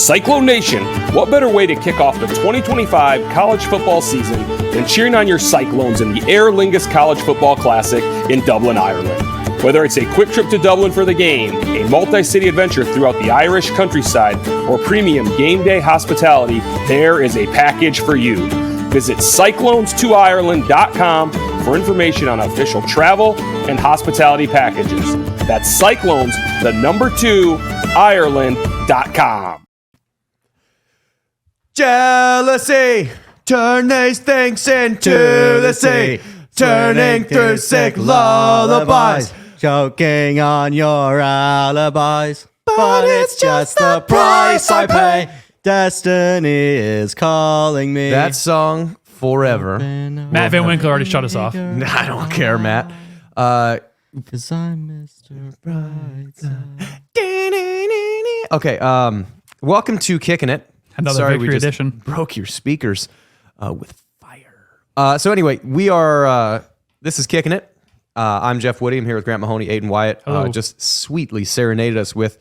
Cyclone Nation, what better way to kick off the 2025 college football season than cheering on your Cyclones in the Aer Lingus College Football Classic in Dublin, Ireland? Whether it's a quick trip to Dublin for the game, a multi-city adventure throughout the Irish countryside, or premium game day hospitality, there is a package for you. Visit cyclones2ireland.com for information on official travel and hospitality packages. That's Cyclones, the number 2, Ireland.com. Jealousy, turn these things into the sea, turning through sick lullabies, choking on your alibis. But it's just the price I pay. Destiny is calling me. That song forever. Matt Van Winkle already shut us off. I don't care, Matt. Because I'm Mr. Brightside. Okay, welcome to Kickin' It. Another victory edition. Broke your speakers with fire. So anyway, we are, this is Kickin' It. I'm Jeff Woody. I'm here with Grant Mahoney, Aiden Wyatt. Just sweetly serenaded us with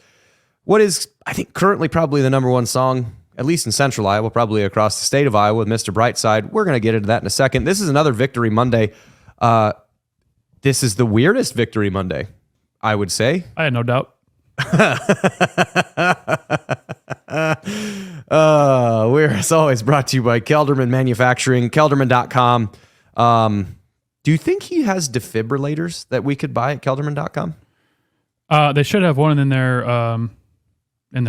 what is, I think, currently probably the number one song, at least in central Iowa, probably across the state of Iowa, with Mr. Brightside. We're going to get into that in a second. This is another Victory Monday. This is the weirdest Victory Monday, I would say. I had no doubt. We're, as always, brought to you by Kelderman Manufacturing, kelderman.com. Do you think he has defibrillators that we could buy at kelderman.com? They should have one in their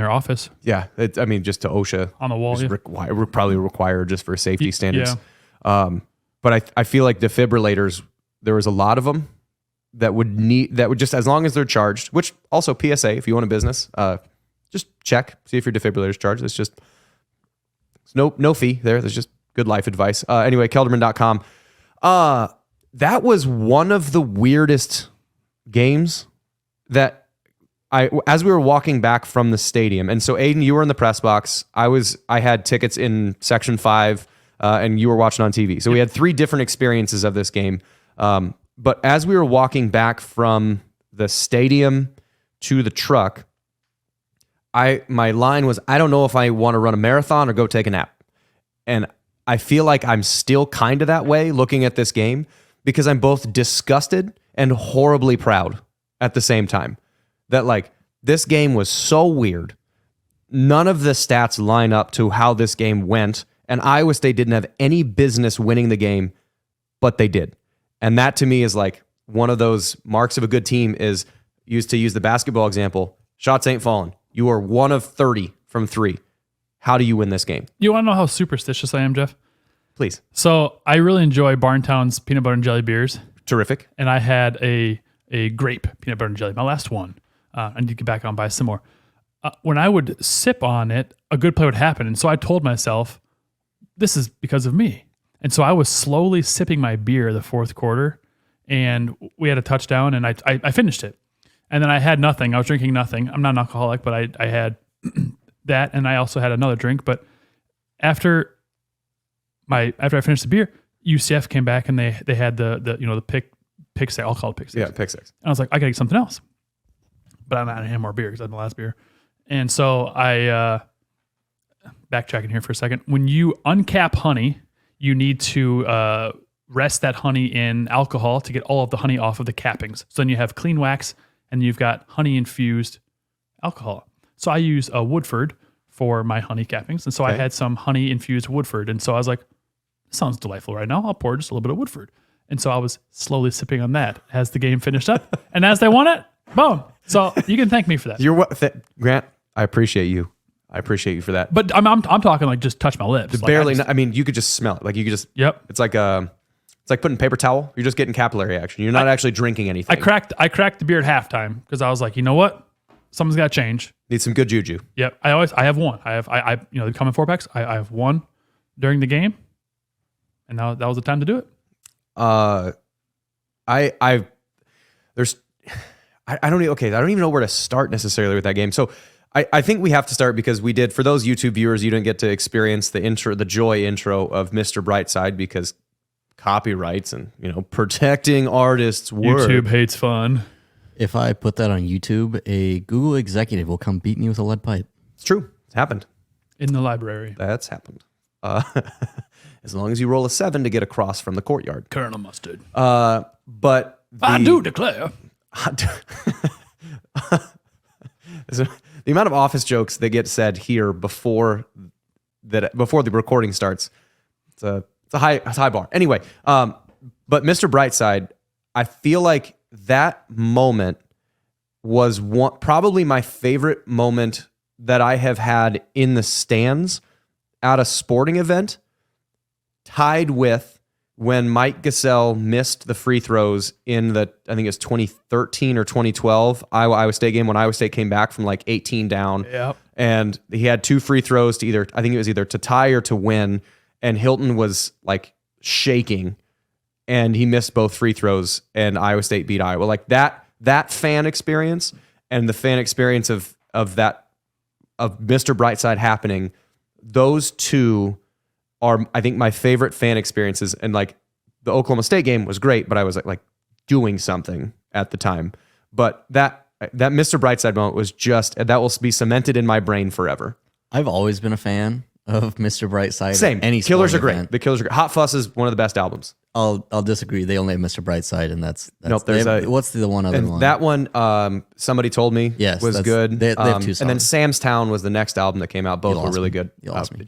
office. Yeah, I mean, just to OSHA. On the wall, yeah. Probably required just for safety standards. Yeah. But I feel like defibrillators, there was a lot of them that would just, as long as they're charged, which also PSA, if you own a business, just check, see if your defibrillator's charged. It's just, no fee there. There's just good life advice. Anyway, kelderman.com. That was one of the weirdest games that as we were walking back from the stadium. And so Aiden, you were in the press box. I had tickets in section 5, and you were watching on TV. So we had 3 different experiences of this game. But as we were walking back from the stadium to the truck, my line was, I don't know if I want to run a marathon or go take a nap. And I feel like I'm still kind of that way looking at this game, because I'm both disgusted and horribly proud at the same time. That, like, this game was so weird. None of the stats line up to how this game went, and Iowa State didn't have any business winning the game, but they did. And that, to me, is like one of those marks of a good team is, used to use the basketball example, shots ain't falling. You are 1 of 30 from 3. How do you win this game? You want to know how superstitious I am, Jeff? Please. So I really enjoy Barntown's peanut butter and jelly beers. Terrific. And I had a grape peanut butter and jelly, my last one. I need to get back on and buy some more. When I would sip on it, a good play would happen. And so I told myself, this is because of me. And so I was slowly sipping my beer the fourth quarter, and we had a touchdown, and I finished it. And then I had nothing. I was drinking nothing. I'm not an alcoholic, but I had that, and I also had another drink. But after I finished the beer, UCF came back, and they had the pick six. I'll call it pick six. Yeah, pick six. And I was like, I gotta get something else. But I'm not gonna have more beer because I had my last beer. And so I backtracking here for a second. When you uncap honey, you need to rest that honey in alcohol to get all of the honey off of the cappings. So then you have clean wax, and you've got honey-infused alcohol. So I use a Woodford for my honey cappings. And so I had some honey-infused Woodford. And so I was like, this sounds delightful right now. I'll pour just a little bit of Woodford. And so I was slowly sipping on that as the game finished up. And as they won it, boom. So you can thank me for that. Grant, I appreciate you. I appreciate you for that. But I'm talking like just touch my lips. I mean, you could just smell it. Like you could just. Yep. It's like putting paper towel. You're just getting capillary action. You're not actually drinking anything. I cracked the beer at halftime because I was like, you know what? Something's got to change. Need some good juju. Yep. I have one. I they come in 4-packs. I have one during the game, and now that was the time to do it. I don't even know where to start necessarily with that game. So I think we have to start because we did, for those YouTube viewers, you didn't get to experience the joy intro of Mr. Brightside because copyrights and, protecting artists' work. YouTube hates fun. If I put that on YouTube, a Google executive will come beat me with a lead pipe. It's true. It's happened. In the library. That's happened. As long as you roll a 7 to get across from the courtyard. Colonel Mustard. But I do declare. The amount of office jokes that get said here before the recording starts, it's a high bar. Anyway, but Mr. Brightside, I feel like that moment was probably my favorite moment that I have had in the stands at a sporting event, tied with when Mike Gasell missed the free throws in I think it's 2013 or 2012 Iowa State game, when Iowa State came back from like 18 down. Yep. And he had 2 free throws to I think it was either to tie or to win. And Hilton was like shaking and he missed both free throws and Iowa State beat Iowa. Like that fan experience and the fan experience of Mr. Brightside happening, those two are, I think, my favorite fan experiences. And like the Oklahoma State game was great, but I was like doing something at the time. But that Mr. Brightside moment was that will be cemented in my brain forever. I've always been a fan of Mr. Brightside. Same. Any Killers are sporting great. event. The Killers are great. Hot Fuss is one of the best albums. I'll disagree. They only have Mr. Brightside, and that's Nope, what's the one other one? That one, somebody told me, Yes, was good. they have 2 And then songs. Sam's Town was the next album that came out. Both You were lost really me. good. You lost me.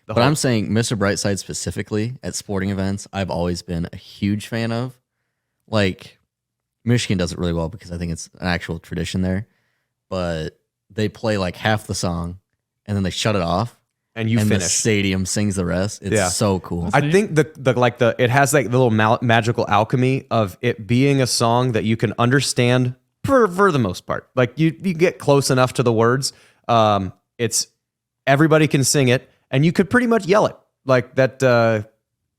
But I'm saying Mr. Brightside specifically at sporting events, I've always been a huge fan of. Like, Michigan does it really well because I think it's an actual tradition there. But they play like half the song, and then they shut it off. and you and the finish. stadium sings the rest. It's so cool. I think it has like the little magical alchemy of it being a song that you can understand for the most part. Like you get close enough to the words. It's everybody can sing it, and you could pretty much yell it like that.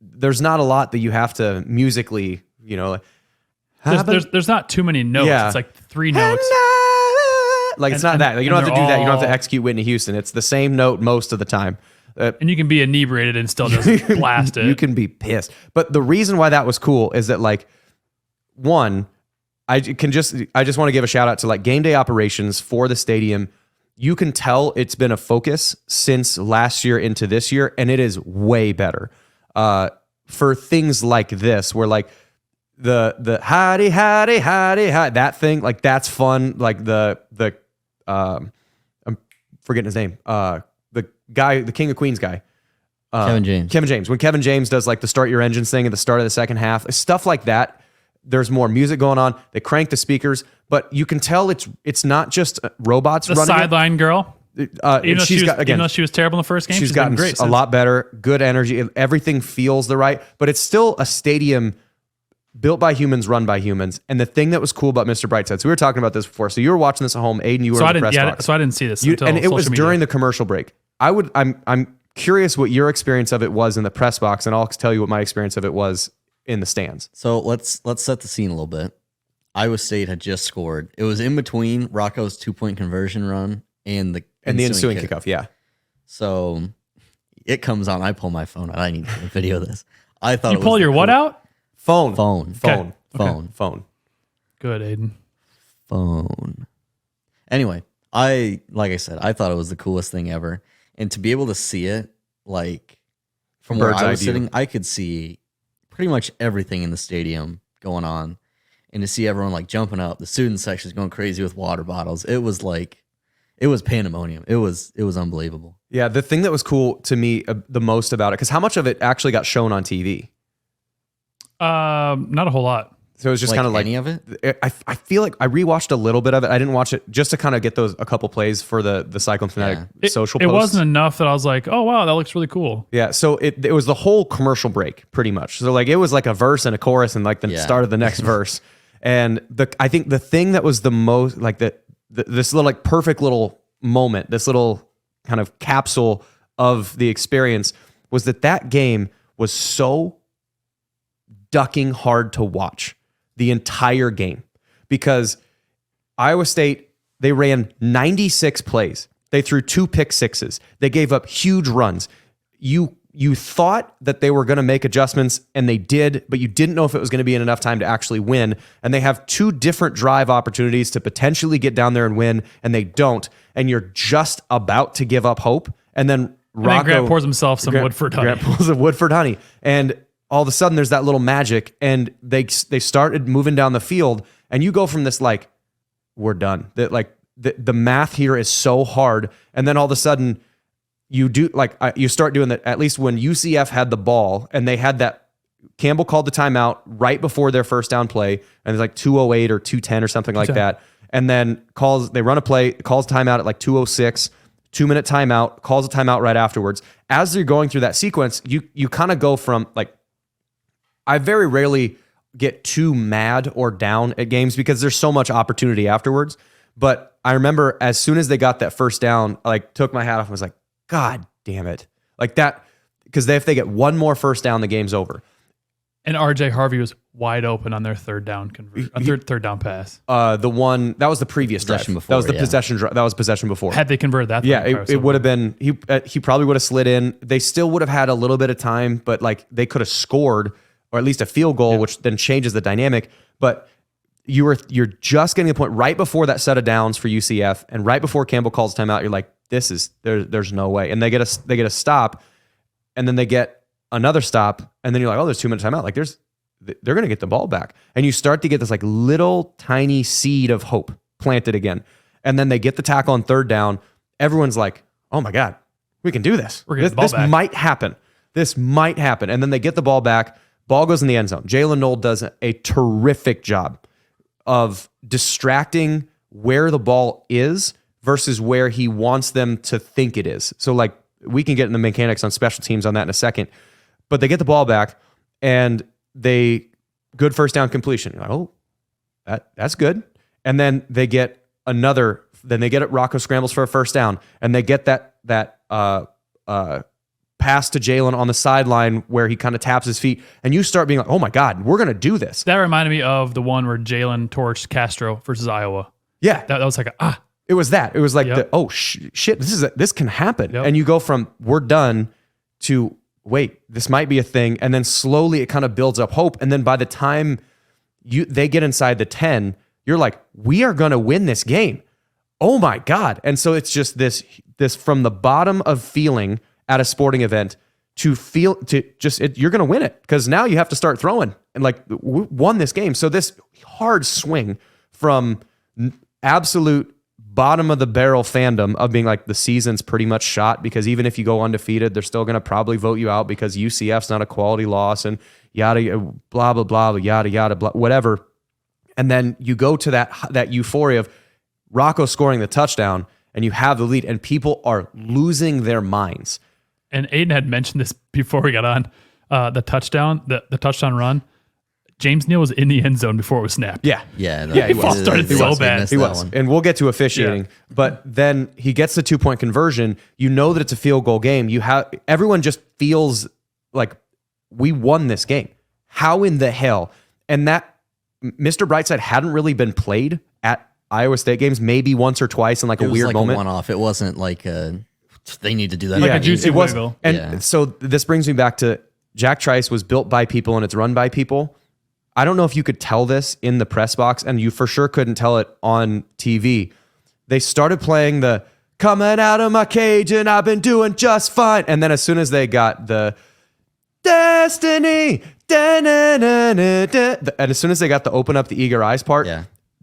There's not a lot that you have to musically, There's not too many notes. Yeah. It's like 3 notes. Like it's And- not that. Like, you don't and have to do that. You don't have to they're all- execute Whitney Houston. It's the same note most of the time. And you can be inebriated and still just blast it. You can be pissed. But the reason why that was cool is that, like, one, I just want to give a shout out to like game day operations for the stadium. You can tell it's been a focus since last year into this year, and it is way better for things like this, where like the howdy howdy howdy hi, that thing, like that's fun. Like the I'm forgetting his name. The guy, the King of Queens guy. Kevin James. When Kevin James does like the start your engines thing at the start of the second half, stuff like that. There's more music going on. They crank the speakers, but you can tell it's not just robots the running. sideline girl. Even Even though she was terrible in the first game, she's gotten been great a lot better. Good energy. Everything feels the right, but it's still a stadium built by humans, run by humans. And the thing that was cool about Mr. Brightside, so we were talking about this before. So you were watching this at home, Aiden. You were in the press box. So I didn't see this until and it was social media. during the commercial break. I'm curious what your experience of it was in the press box, and I'll tell you what my experience of it was in the stands. So let's set the scene a little bit. Iowa State had just scored. It was in between Rocco's 2-point conversion run and the ensuing kickoff. Yeah. So it comes on. I pull my phone out. I need to video this. I thought You pull your what out? Phone. Okay. Phone. Good, Aiden. Phone. Anyway, like I said, I thought it was the coolest thing ever. And to be able to see it, like from where Bird's I eye was view. sitting, I could see pretty much everything in the stadium going on. And to see everyone like jumping up, the student section's going crazy with water bottles. It was pandemonium. It was unbelievable. Yeah. The thing that was cool to me the most about it, because how much of it actually got shown on TV? Not a whole lot. So it was just kind of like any of it. I feel like I rewatched a little bit of it. I didn't watch it just to kind of get a couple plays for the Cyclone Fanatic social It posts. wasn't enough that I was like, oh wow, that looks really cool. Yeah, so it was the whole commercial break pretty much. So like it was like a verse and a chorus and like the start of the next verse. And I think the thing that was the most like this little like perfect little moment, this little kind of capsule of the experience was that game was so ducking hard to watch the entire game, because Iowa State, they ran 96 plays. They threw 2 pick sixes. They gave up huge runs. You thought that they were going to make adjustments, and they did, but you didn't know if it was going to be in enough time to actually win. And they have 2 different drive opportunities to potentially get down there and win, and they don't. And you're just about to give up hope, And then And then Rocco Grant pours himself some Woodford honey. Grant pulls a Woodford honey, and all of a sudden there's that little magic, and they started moving down the field, and you go from this like, we're done. That like the math here is so hard, and then all of a sudden you do like you start doing that. At least when UCF had the ball and they had that, Campbell called the timeout right before their first down play, and it's like 2:08 or 2:10 or something like that, and then they run a play, calls timeout at like 2:06. 2-minute timeout, calls a timeout right afterwards. As you're going through that sequence, you kind of go from like, I very rarely get too mad or down at games because there's so much opportunity afterwards. But I remember as soon as they got that first down, I like took my hat off and was like, God damn it. Like that, because if they get one more first down, the game's over. And RJ Harvey was wide open on their third down third down pass. The one that was the previous Possession drive. before, that was the yeah. possession. That was possession before. Had they converted that, Yeah, it would have been. He probably would have slid in. They still would have had a little bit of time, but like they could have scored or at least a field goal, which then changes the dynamic. But you're just getting the point right before that set of downs for UCF, and right before Campbell calls timeout. You're like, this is there's no way, and they get a stop, and then they get another stop, and then you're like, oh, there's 2 minutes timeout. Like they're going to get the ball back. And you start to get this like little tiny seed of hope planted again. And then they get the tackle on third down. Everyone's like, oh my God, we can do this. We're getting the ball back. Might happen. This might happen. And then they get the ball back. Ball goes in the end zone. Jalen Knoll does a terrific job of distracting where the ball is versus where he wants them to think it is. So like we can get in the mechanics on special teams on that in a second, but they get the ball back and good first down completion. You're like, oh, that's good. And then they get Rocco scrambles for a first down, and they get that pass to Jalen on the sideline where he kind of taps his feet, and you start being like, oh my God, we're going to do this. That reminded me of the one where Jalen torched Castro versus Iowa. Yeah. That was like It was that. It was like, Yep. shit, this can happen. Yep. And you go from we're done to wait, this might be a thing. And then slowly it kind of builds up hope. And then by the time they get inside the 10, you're like, we are going to win this game. Oh my God. And so it's just this from the bottom of feeling at a sporting event you're going to win it because now you have to start throwing and like we won this game. So this hard swing from absolute bottom of the barrel fandom of being like the season's pretty much shot because even if you go undefeated, they're still going to probably vote you out because UCF's not a quality loss and yada, blah, blah, blah, yada, yada, blah, whatever. And then you go to that euphoria of Rocco scoring the touchdown and you have the lead and people are losing their minds. And Aiden had mentioned this before we got on the touchdown run. James Neal was in the end zone before it was snapped. Yeah, he was. Started so bad. He was. And we'll get to officiating. Yeah. But then he gets the 2-point conversion. You know that it's a field goal game. Everyone just feels like we won this game. How in the hell? And that Mr. Brightside hadn't really been played at Iowa State games, maybe once or twice in like a weird moment. It was like a one-off. It wasn't like they need to do that. Like a juicy wiggle. And so this brings me back to Jack Trice was built by people and it's run by people. I don't know if you could tell this in the press box, and you for sure couldn't tell it on TV. They started playing the coming out of my cage and I've been doing just fine. And then as soon as they got the destiny, and as soon as they got the open up the eager eyes part,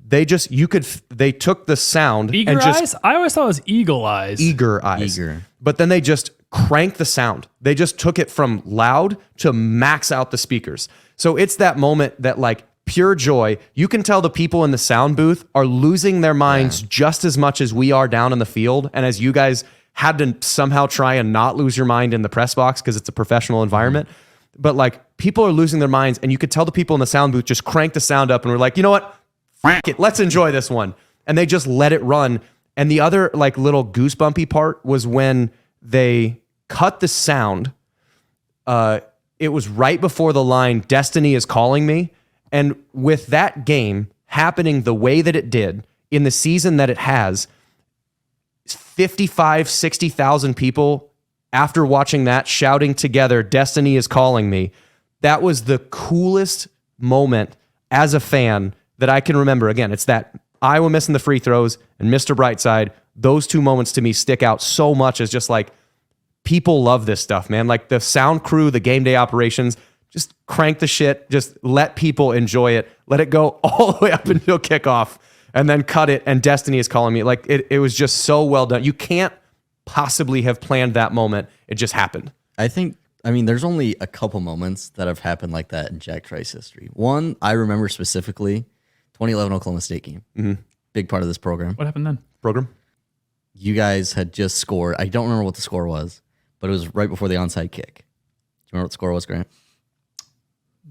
they took the sound Eager eyes? I always thought it was eagle eyes. Eager eyes. Eager. But then they just cranked the sound. They just took it from loud to max out the speakers. So it's that moment that like pure joy. You can tell the people in the sound booth are losing their minds just as much as we are down in the field. And as you guys had to somehow try and not lose your mind in the press box because it's a professional environment. But like people are losing their minds and you could tell the people in the sound booth just crank the sound up and we're like, you know what? F it. Let's enjoy this one. And they just let it run. And the other like little goosebumpy part was when they cut the sound. It was right before the line, Destiny is calling me. And with that game happening the way that it did in the season that it has, 55, 60,000 people after watching that shouting together, Destiny is calling me. That was the coolest moment as a fan that I can remember. Again, it's that Iowa missing the free throws and Mr. Brightside. Those two moments to me stick out so much as just like, people love this stuff, man. Like the sound crew, the game day operations, just crank the shit. Just let people enjoy it. Let it go all the way up until kickoff and then cut it. And Destiny is calling me. Like it was just so well done. You can't possibly have planned that moment. It just happened. I mean, there's only a couple moments that have happened like that in Jack Trice history. One, I remember specifically 2011 Oklahoma State game. Mm-hmm. Big part of this program. What happened then? Program? You guys had just scored. I don't remember what the score was, but it was right before the onside kick. Do you remember what the score was, Grant?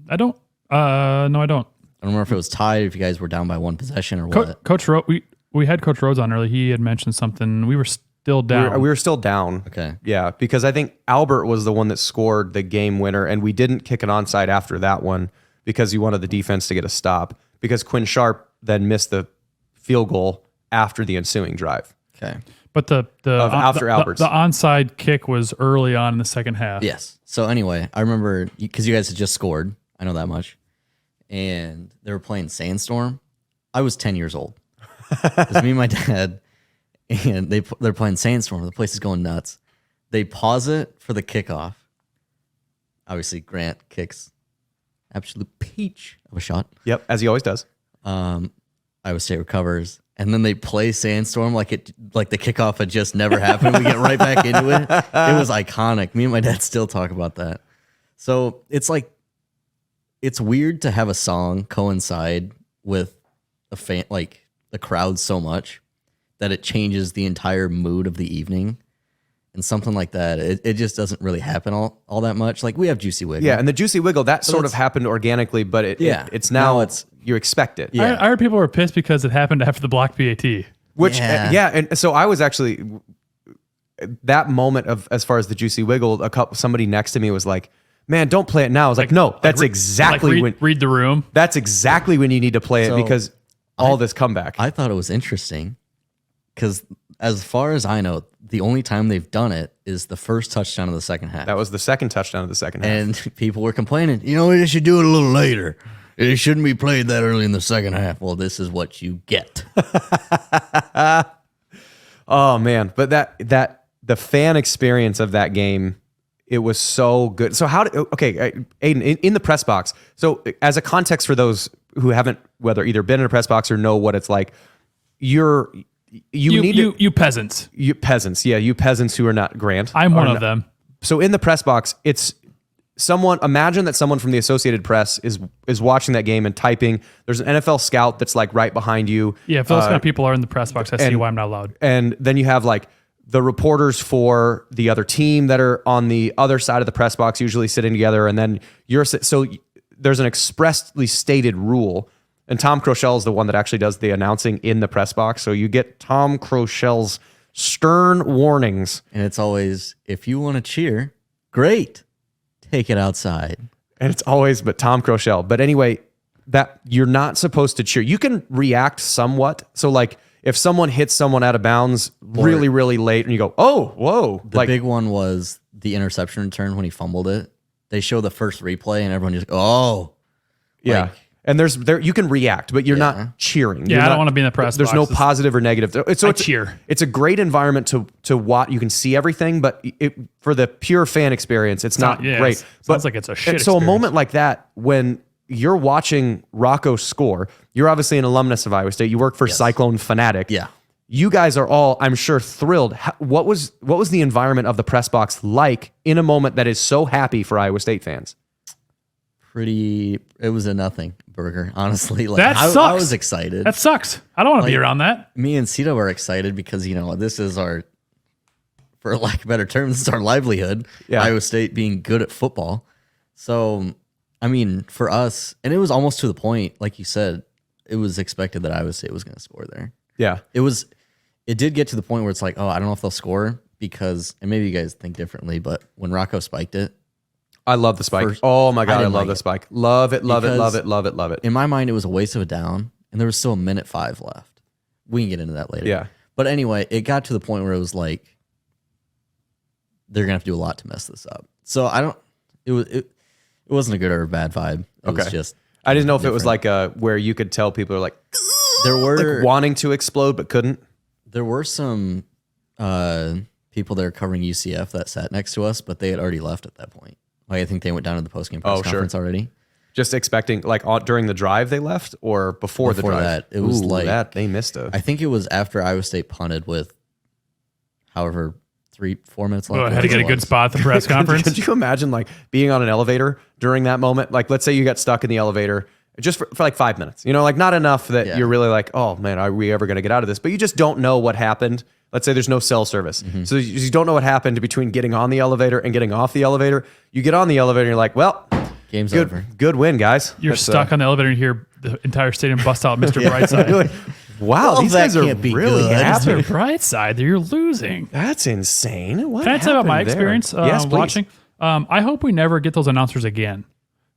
I don't. No, I don't. I don't remember if it was tied, if you guys were down by one possession or what. Coach we had Coach Rhodes on early. He had mentioned something. We were still down. We were still down. Okay. Yeah, because I think Albert was the one that scored the game winner, and we didn't kick an onside after that one because he wanted the defense to get a stop, because Quinn Sharp then missed the field goal after the ensuing drive. Okay. But after Albert's. The onside kick was early on in the second half. Yes. So anyway, I remember because you guys had just scored. I know that much. And they were playing Sandstorm. I was 10 years old. It was me and my dad, and they're playing Sandstorm. The place is going nuts. They pause it for the kickoff. Obviously, Grant kicks absolute peach of a shot. Yep, as he always does. Iowa State recovers, and then they play Sandstorm like the kickoff had just never happened. We get right back into it. It was iconic. Me and my dad still talk about that. So it's like, it's weird to have a song coincide with the crowd so much that it changes the entire mood of the evening. And something like that, it just doesn't really happen all that much. Like we have Juicy Wiggle. Yeah, and the Juicy Wiggle, that sort of happened organically, but it's now you expect it. Yeah. I heard people were pissed because it happened after the block PAT. Which, and so I was actually, that moment of, as far as the Juicy Wiggle, somebody next to me was like, man, don't play it now. I was like no, that's exactly when. Read the room. That's exactly when you need to play it, because all this comeback. I thought it was interesting because as far as I know, the only time they've done it is the first touchdown of the second half. That was the second touchdown of the second half. And people were complaining, they should do it a little later. It shouldn't be played that early in the second half. Well, this is what you get. Oh man, but that the fan experience of that game, it was so good. So Aiden, in the press box. So as a context for those who haven't, whether either been in a press box or know what it's like, you peasants. You peasants, yeah, you peasants who are not Grant. I'm one of them. So in the press box, it's imagine that someone from the Associated Press is watching that game and typing. There's an NFL scout that's like right behind you. Yeah, if those kind of people are in the press box, I see why I'm not allowed. And then you have like the reporters for the other team that are on the other side of the press box, usually sitting together. And then so there's an expressly stated rule. And Tom Crochelle is the one that actually does the announcing in the press box. So you get Tom Crochelle's stern warnings. And it's always, if you want to cheer, great, take it outside. And it's always, but Tom Crochelle. But anyway, that you're not supposed to cheer. You can react somewhat. So like if someone hits someone out of bounds really, really late and you go, oh, whoa. The big one was the interception return when he fumbled it. They show the first replay and everyone just, oh. Yeah. And you can react, but you're not cheering. Yeah, I don't want to be in the press There's box. no positive or negative. I cheer. It's a great environment to watch. You can see everything, but for the pure fan experience, it's not great. Sounds like it's a shit So experience. a moment like that, when you're watching Rocco score, you're obviously an alumnus of Iowa State. You work for Cyclone Fanatic. Yeah. You guys are all, I'm sure, thrilled. What was the environment of the press box like in a moment that is so happy for Iowa State fans? It was a nothing burger, honestly. Like That sucks. I was excited. That sucks. I don't want to be around that. Me and Cito were excited because, this is our, for lack of better terms, this is our livelihood. Yeah. Iowa State being good at football. So, I mean, for us, and it was almost to the point, like you said, it was expected that Iowa State was going to score there. Yeah. It did get to the point where it's like, oh, I don't know if they'll score because, and maybe you guys think differently, but when Rocco spiked it, I love the spike. Oh my God, I love the spike. Love it, love it, love it, love it, love it. In my mind, it was a waste of a down, and there was still 1:05 left. We can get into that later. Yeah. But anyway, it got to the point where it was like, they're gonna have to do a lot to mess this up. So it wasn't a good or a bad vibe. It was just, I didn't know if it was like where you could tell people are like, there were like wanting to explode but couldn't. There were some people that are covering UCF that sat next to us, but they had already left at that point. Like, I think they went down to the post-game press conference already. Just expecting, like, during the drive they left, or before the drive? That, it was they missed I think it was after Iowa State punted with however 3-4 minutes left. I had to get a good spot at the press conference. Could you imagine, like, being on an elevator during that moment? Like, let's say you got stuck in the elevator just for like 5 minutes. You know, like, not enough that you're really like, oh man, are we ever going to get out of this? But you just don't know what happened. Let's say there's no cell service. So you don't know what happened between getting on the elevator and getting off the elevator. You get on the elevator and you're like, well, game's over. Good win, guys. You're stuck on the elevator and hear the entire stadium bust out Mr. Brightside. You're like, wow, these guys are really good. happy. Mr. Brightside, you're losing. That's insane. What Can I tell you about my happened there? experience Yes, please. watching? I hope we never get those announcers again.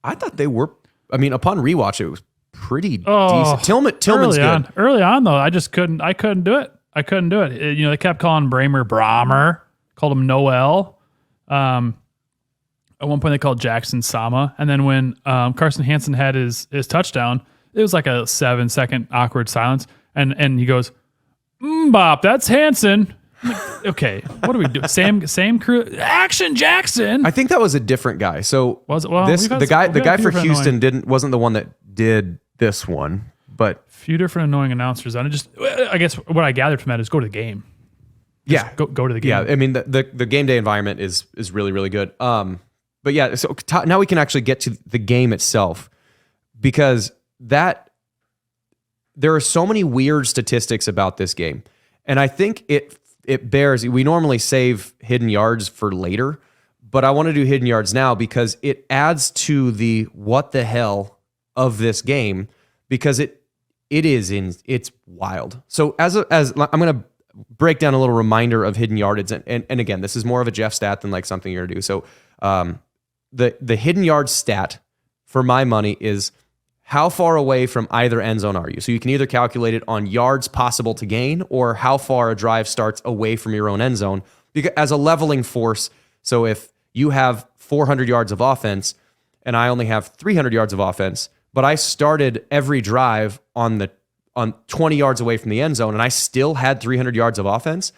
I thought they were. I mean, upon rewatch, it was pretty Oh, decent. Tillman's good. Early on, though, I couldn't do it. They kept calling Brahmer, called him Noel. At one point, they called Jackson Sama. And then when Carson Hansen had his touchdown, it was like a 7-second awkward silence. And he goes, Bop, that's Hansen. I'm like, okay, what do we do? Same crew. Action Jackson. I think that was a different guy. So Was it? Well, the guy for Houston wasn't the one that did this one, but few different annoying announcers. And I guess what I gathered from that is go to the game. Go to the game. Yeah, I mean the game day environment is really, really good. But yeah, so now we can actually get to the game itself, because there are so many weird statistics about this game, and I think it bears. We normally save hidden yards for later, but I want to do hidden yards now because it adds to the what the hell of this game, because it's wild. So as I'm going to break down a little reminder of hidden yardage, and again, this is more of a Jeff stat than like something you're gonna do. So the hidden yard stat for my money is how far away from either end zone are you? So you can either calculate it on yards possible to gain, or how far a drive starts away from your own end zone, because as a leveling force. So if you have 400 yards of offense and I only have 300 yards of offense, but I started every drive on 20 yards away from the end zone and I still had 300 yards of offense,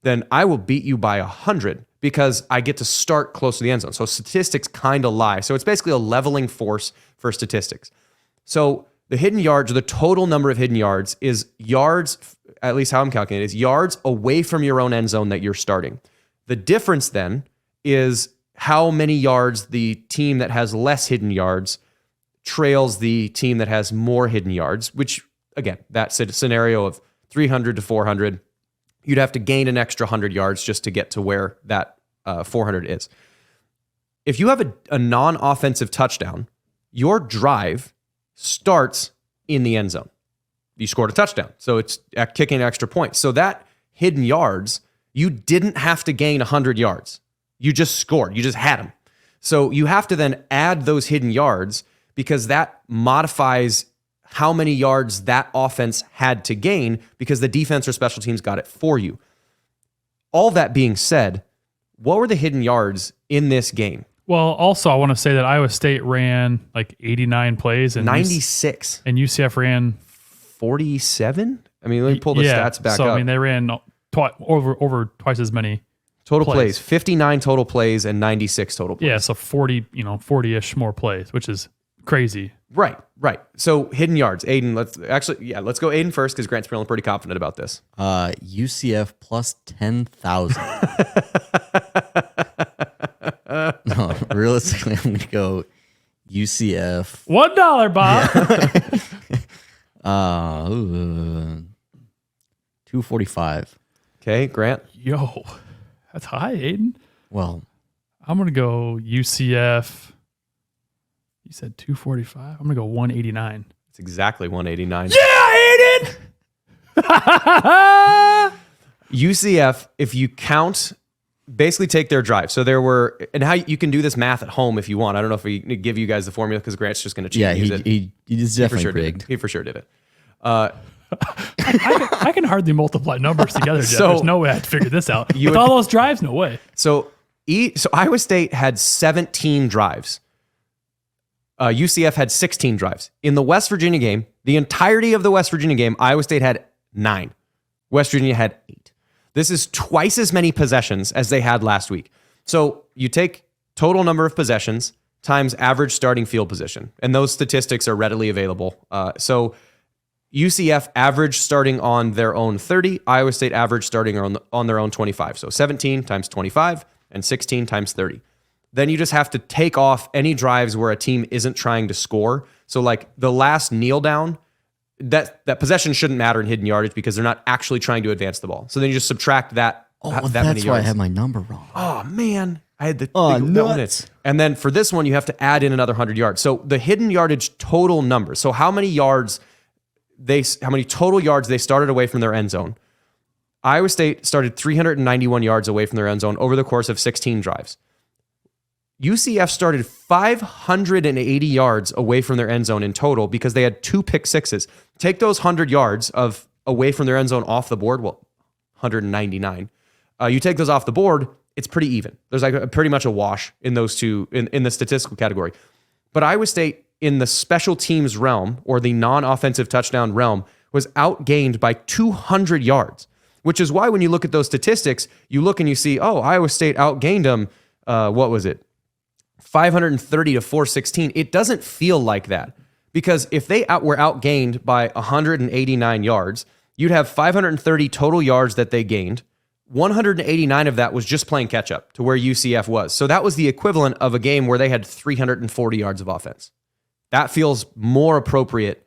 then I will beat you by 100 because I get to start close to the end zone. So statistics kind of lie. So it's basically a leveling force for statistics. So the hidden yards, or the total number of hidden yards, is yards, at least how I'm calculating it, is yards away from your own end zone that you're starting. The difference then is how many yards the team that has less hidden yards trails the team that has more hidden yards, which, again, that's a scenario of 300 to 400. You'd have to gain an extra 100 yards just to get to where that 400 is. If you have a non-offensive touchdown, your drive starts in the end zone. You scored a touchdown, so it's kicking extra points. So that hidden yards, you didn't have to gain 100 yards. You just scored. You just had them. So you have to then add those hidden yards, because that modifies how many yards that offense had to gain, because the defense or special teams got it for you. All that being said, what were the hidden yards in this game? Well, also, I want to say that Iowa State ran like 89 plays and 96. and UCF ran 47? I mean, let me pull the stats back up. I mean, they ran over twice as many total plays. 59 total plays and 96 total plays. Yeah, so 40-ish more plays, which is crazy. Right. So hidden yards. Aiden, let's go Aiden first, because Grant's feeling pretty confident about this. UCF plus 10,000. No, realistically, I'm going to go UCF. $1, Bob. Yeah. 245. Okay, Grant. Yo, that's high, Aiden. Well, I'm going to go UCF. You said 245. I'm going to go 189. It's exactly 189. Yeah, Aiden! UCF, if you count, basically take their drive. So there were, and how you can do this math at home if you want. I don't know if we give you guys the formula, because Grant's just going to cheat and use it. He is definitely rigged. He for sure did it. I can hardly multiply numbers together, Jeff. So- There's no way I'd figure this out. With all those drives, no way. So Iowa State had 17 drives. UCF had 16 drives. In the West Virginia game, the entirety of the West Virginia game, Iowa State had 9. West Virginia had 8. This is twice as many possessions as they had last week. So you take total number of possessions times average starting field position. And those statistics are readily available. So UCF average starting on their own 30, Iowa State average starting on their own 25. So 17 times 25 and 16 times 30. Then you just have to take off any drives where a team isn't trying to score. So like the last kneel down, that possession shouldn't matter in hidden yardage because they're not actually trying to advance the ball. So then you just subtract that. Oh, that that's many why I yards. had my number wrong. Oh man, I had the nuts. And then for this one, you have to add in another 100 yards. So the hidden yardage total number. So how many total yards they started away from their end zone? Iowa State started 391 yards away from their end zone over the course of 16 drives. UCF started 580 yards away from their end zone in total because they had 2 pick sixes. Take those 100 yards of away from their end zone off the board. Well, 199. You take those off the board, it's pretty even. There's like pretty much a wash in those two in the statistical category. But Iowa State in the special teams realm or the non-offensive touchdown realm was outgained by 200 yards, which is why when you look at those statistics, you look and you see, oh, Iowa State outgained them. What was it? 530 to 416. It doesn't feel like that because if they were outgained by 189 yards, you'd have 530 total yards that they gained. 189 of that was just playing catch up to where UCF was. So that was the equivalent of a game where they had 340 yards of offense. That feels more appropriate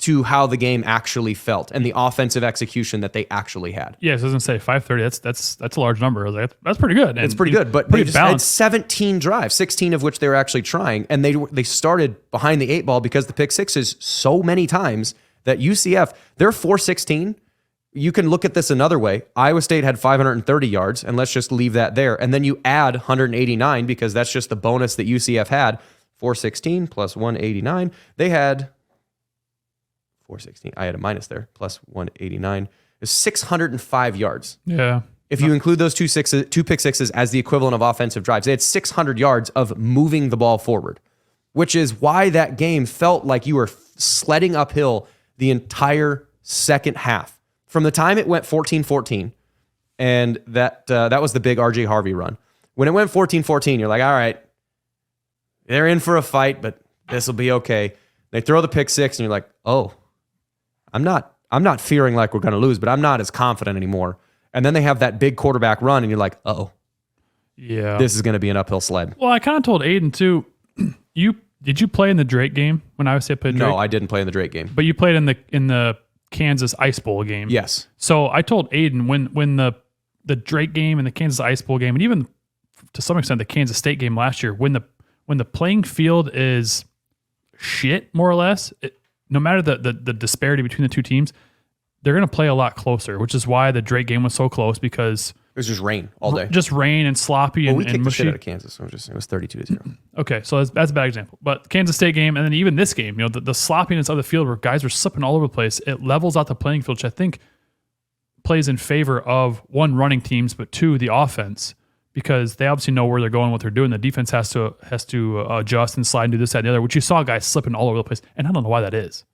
to how the game actually felt and the offensive execution that they actually had. Yeah, it doesn't say 530. That's a large number. I was like, that's pretty good. It's pretty good, but pretty they just balanced. had 17 drives, 16 of which they were actually trying, and they started behind the 8 ball because the pick sixes so many times that UCF, they're 416. You can look at this another way. Iowa State had 530 yards, and let's just leave that there. And then you add 189 because that's just the bonus that UCF had. 416 plus 189. They had 416. I had a minus there. Plus 189 is 605 yards. Yeah. If you include those two pick sixes as the equivalent of offensive drives, they had 600 yards of moving the ball forward, which is why that game felt like you were sledding uphill the entire second half. From the time it went 14-14, and that was the big RJ Harvey run. When it went 14-14, you're like, all right, they're in for a fight, but this will be okay. They throw the pick six, and you're like, oh, I'm not fearing like we're going to lose, but I'm not as confident anymore. And then they have that big quarterback run, and you're like, uh-oh. Yeah. This is going to be an uphill sled. Well, I kind of told Aiden, too, did you play in the Drake game when Iowa State played Drake? No, I didn't play in the Drake game. But you played in the Kansas Ice Bowl game. Yes. So I told Aiden when the Drake game and the Kansas Ice Bowl game, and even to some extent the Kansas State game last year, when the playing field is shit, more or less, no matter the disparity between the two teams, they're going to play a lot closer, which is why the Drake game was so close because It was just rain all day. just rain and sloppy Well, we and kicked the mushy. shit out of Kansas. So it was 32-0. Okay, so that's a bad example. But Kansas State game, and then even this game, the sloppiness of the field where guys are slipping all over the place, it levels out the playing field, which I think plays in favor of one, running teams, but two, the offense, because they obviously know where they're going, what they're doing. The defense has to adjust and slide and do this, that, and the other, which you saw guys slipping all over the place, and I don't know why that is.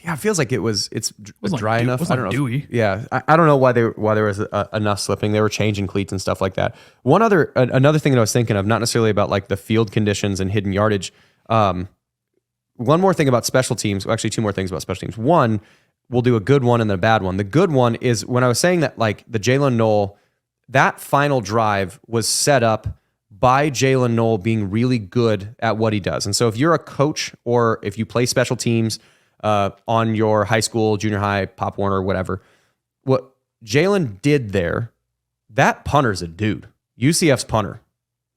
It feels like it's wasn't dry like enough. it wasn't dewy. Yeah, I don't know why there was enough slipping. They were changing cleats and stuff like that. Another thing that I was thinking of, not necessarily about like the field conditions and hidden yardage. One more thing about special teams. Well, actually, two more things about special teams. One, we'll do a good one and then a bad one. The good one is when I was saying that like the Jalen Knoll, that final drive was set up by Jalen Knoll being really good at what he does. And so if you're a coach or if you play special teams on your high school, junior high, Pop Warner, whatever, what Jalen did there, that punter's a dude. UCF's punter.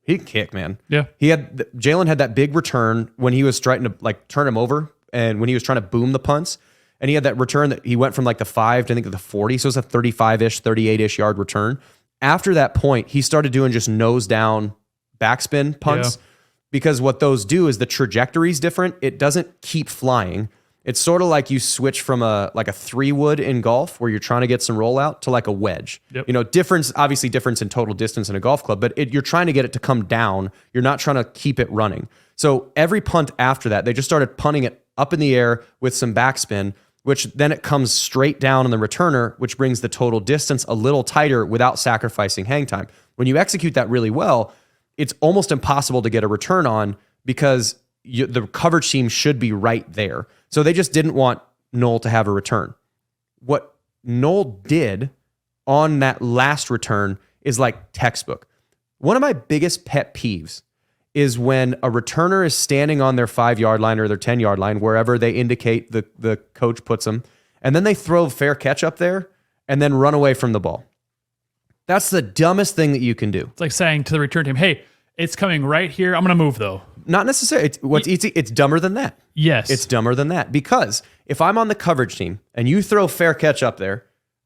He can kick, man. Yeah. Jalen had that big return when he was trying to like turn him over and when he was trying to boom the punts. And he had that return that he went from like the 5 to I think the 40. So it was a 35-ish, 38-ish yard return. After that point, he started doing just nose down backspin punts because what those do is the trajectory is different. It doesn't keep flying. It's sort of like you switch from a 3-wood in golf where you're trying to get some rollout to like a wedge. Yep. Difference in total distance in a golf club, but you're trying to get it to come down. You're not trying to keep it running. So every punt after that, they just started punting it up in the air with some backspin. which then it comes straight down on the returner, which brings the total distance a little tighter without sacrificing hang time. When you execute that really well, it's almost impossible to get a return on because the coverage team should be right there. So they just didn't want Noel to have a return. What Noel did on that last return is like textbook. One of my biggest pet peeves is when a returner is standing on their 5-yard line or their 10-yard line, wherever they indicate the coach puts them, and then they throw fair catch up there and then run away from the ball. That's the dumbest thing that you can do. It's like saying to the return team, hey, it's coming right here. I'm going to move, though. Not necessarily. It's dumber than that. Yes. It's dumber than that. Because if I'm on the coverage team and you throw fair catch up there,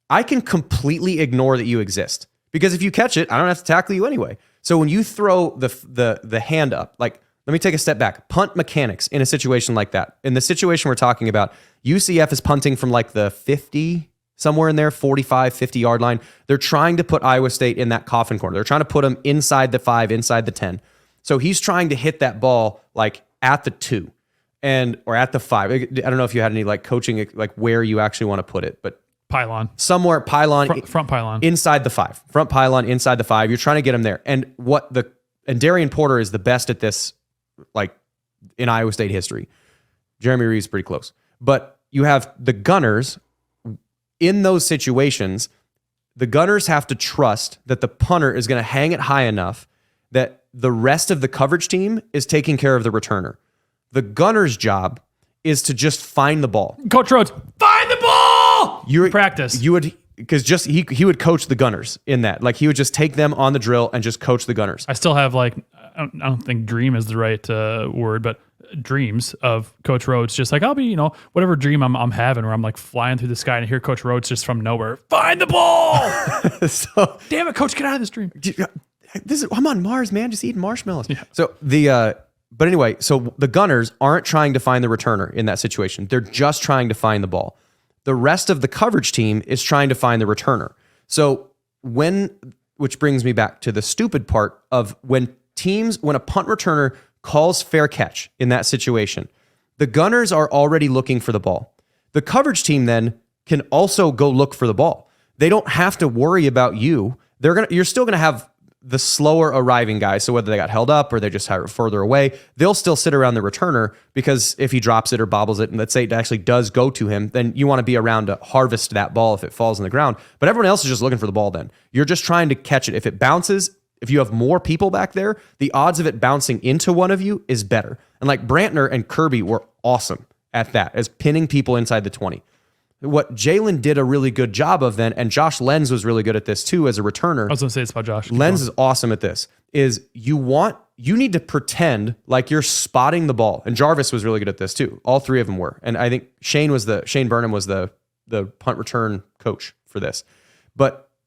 I can completely ignore that you exist. Because if you catch it, I don't have to tackle you anyway. So when you throw the hand up, like, let me take a step back. Punt mechanics in a situation like that. In the situation we're talking about, UCF is punting from like the 50, somewhere in there, 45, 50-yard line. They're trying to put Iowa State in that coffin corner. They're trying to put them inside the 5, inside the 10. So he's trying to hit that ball like at the 2 or at the 5. I don't know if you had any like coaching, like where you actually want to put it, but Pylon. Somewhere pylon. Front pylon. Inside the 5. Front pylon, inside the 5. You're trying to get him there. And Darian Porter is the best at this, like, in Iowa State history. Jeremy Reeves pretty close. But you have the gunners in those situations. The gunners have to trust that the punter is going to hang it high enough that the rest of the coverage team is taking care of the returner. The gunner's job is to just find the ball. Coach Rhodes, find the ball! Practice. You would, because just he would coach the gunners in that. Like, he would just take them on the drill and just coach the gunners. I still have I don't think dream is the right word, but dreams of Coach Rhodes. Just like, I'll be, whatever dream I'm having where I'm like flying through the sky and I hear Coach Rhodes just from nowhere, find the ball! So, damn it, Coach, get out of this dream. I'm on Mars, man, just eating marshmallows. Yeah. So but anyway, so the gunners aren't trying to find the returner in that situation. They're just trying to find the ball. The rest of the coverage team is trying to find the returner. So which brings me back to the stupid part of when a punt returner calls fair catch in that situation, the gunners are already looking for the ball. The coverage team then can also go look for the ball. They don't have to worry about you. You're still going to have the slower arriving guys. So whether they got held up or they just are further away, they'll still sit around the returner, because if he drops it or bobbles it, and let's say it actually does go to him, then you want to be around to harvest that ball if it falls on the ground. But everyone else is just looking for the ball then. You're just trying to catch it. If it bounces, if you have more people back there, the odds of it bouncing into one of you is better. And like Brantner and Kirby were awesome at that, as pinning people inside the 20. What Jalen did a really good job of then, and Josh Lenz was really good at this too as a returner. I was going to say it's about Josh. Lenz is awesome at this. Is you need to pretend like you're spotting the ball. And Jarvis was really good at this too. All three of them were. And I think Shane Burnham was the punt return coach for this.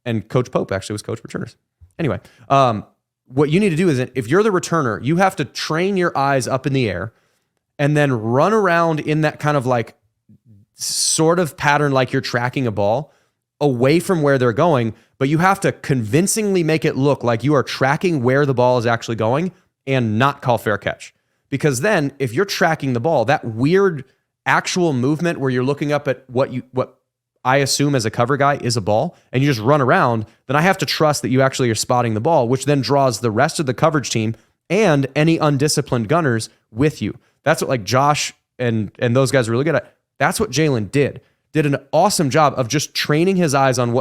And Coach Pope actually was coach returners. Anyway, what you need to do is, if you're the returner, you have to train your eyes up in the air and then run around in that kind of like sort of pattern, like you're tracking a ball away from where they're going, but you have to convincingly make it look like you are tracking where the ball is actually going and not call fair catch. Because then if you're tracking the ball, that weird actual movement where you're looking up at what I assume as a cover guy is a ball, and you just run around, then I have to trust that you actually are spotting the ball, which then draws the rest of the coverage team and any undisciplined gunners with you. That's what like Josh and those guys are really good at. That's what Jalen did an awesome job of just training his eyes on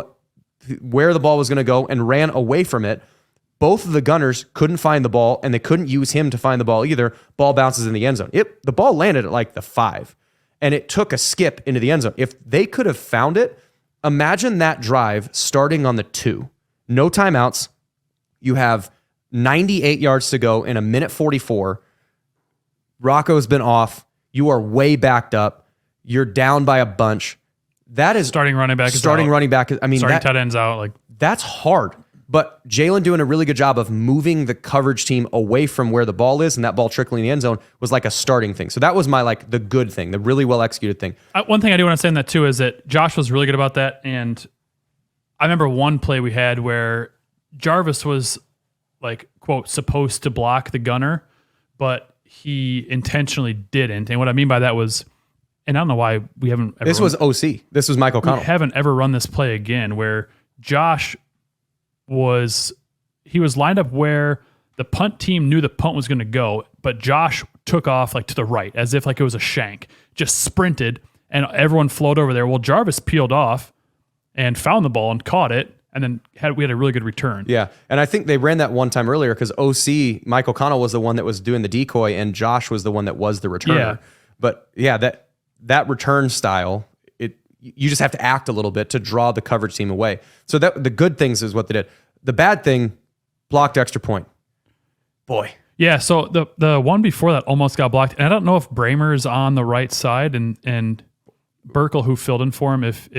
where the ball was going to go, and ran away from it. Both of the gunners couldn't find the ball, and they couldn't use him to find the ball either. Ball bounces in the end zone. The ball landed at like the 5, and it took a skip into the end zone. If they could have found it, imagine that drive starting on the 2. No timeouts. You have 98 yards to go in a minute 44. Rocco's been off. You are way backed up. You're down by a bunch. That is starting running back. Running back. I mean, starting tight ends out. Like, that's hard. But Jalen doing a really good job of moving the coverage team away from where the ball is, and that ball trickling in the end zone was like a starting thing. So that was my the good thing, the really well executed thing. One thing I do want to say in that too is that Josh was really good about that. And I remember one play we had where Jarvis was like, quote, supposed to block the gunner, but he intentionally didn't. And what I mean by that was, and I don't know why we haven't ever This was OC. This was Mike we O'Connell. haven't ever run this play again where Josh was lined up where the punt team knew the punt was going to go, but Josh took off like to the right as if like it was a shank, just sprinted, and everyone flowed over there. Well, Jarvis peeled off and found the ball and caught it, and then we had a really good return. Yeah, and I think they ran that one time earlier because OC, Mike O'Connell, was the one that was doing the decoy, and Josh was the one that was the returner. Yeah. But yeah, that return style, you just have to act a little bit to draw the coverage team away. So that the good things is what they did. The bad thing, blocked extra point. Boy. Yeah, so the one before that almost got blocked, and I don't know if Bramer's on the right side and Burkle, who filled in for him, if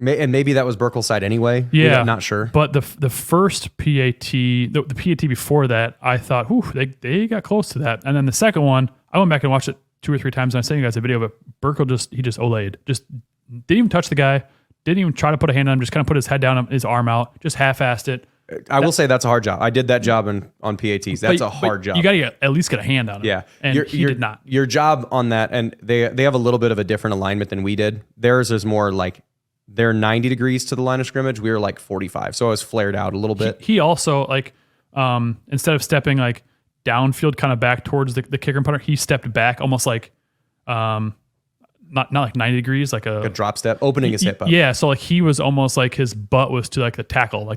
And maybe that was Burkle's side anyway. Yeah, I'm not sure. But the first PAT, the PAT before that, I thought, whew, they got close to that. And then the second one, I went back and watched it 2 or 3 times, and I sent you guys a video, but Burkle just Olayed. Just didn't even touch the guy, didn't even try to put a hand on him, just kind of put his head down, his arm out, just half-assed it. I will say that's a hard job. I did that job on PATs. That's a hard job. You got to at least get a hand on him. Yeah. And he did not. Your job on that, and they have a little bit of a different alignment than we did. Theirs is more like they're 90 degrees to the line of scrimmage. We were like 45. So I was flared out a little bit. He also, like, instead of stepping like downfield kind of back towards the kicker and punter, he stepped back almost like not like 90 degrees, like A drop step, opening his hip up. Yeah, so like he was almost like his butt was to like the tackle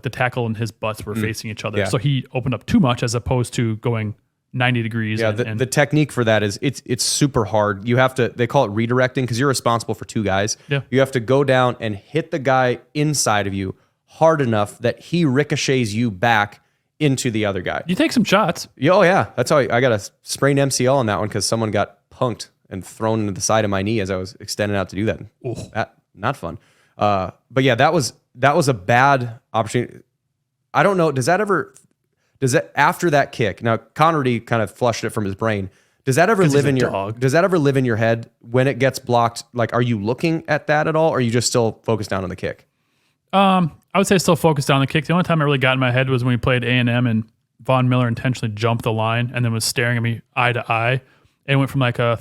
and his butts were facing each other. Yeah. So he opened up too much as opposed to going 90 degrees. Yeah, the technique for that is it's super hard. You have to, they call it redirecting because you're responsible for 2 guys. Yeah. You have to go down and hit the guy inside of you hard enough that he ricochets you back into the other guy. You take some shots. Yeah, oh yeah, that's how I got a sprained MCL on that one because someone got punked and thrown into the side of my knee as I was extending out to do that. That not fun. But yeah, that was a bad opportunity. I don't know. Does that after that kick? Now Conrady kind of flushed it from his brain. Does that ever live in your head when it gets blocked? Like, are you looking at that at all, or are you just still focused down on the kick? I would say still focused on the kick. The only time I really got in my head was when we played A&M and Von Miller intentionally jumped the line and then was staring at me eye to eye and went from like a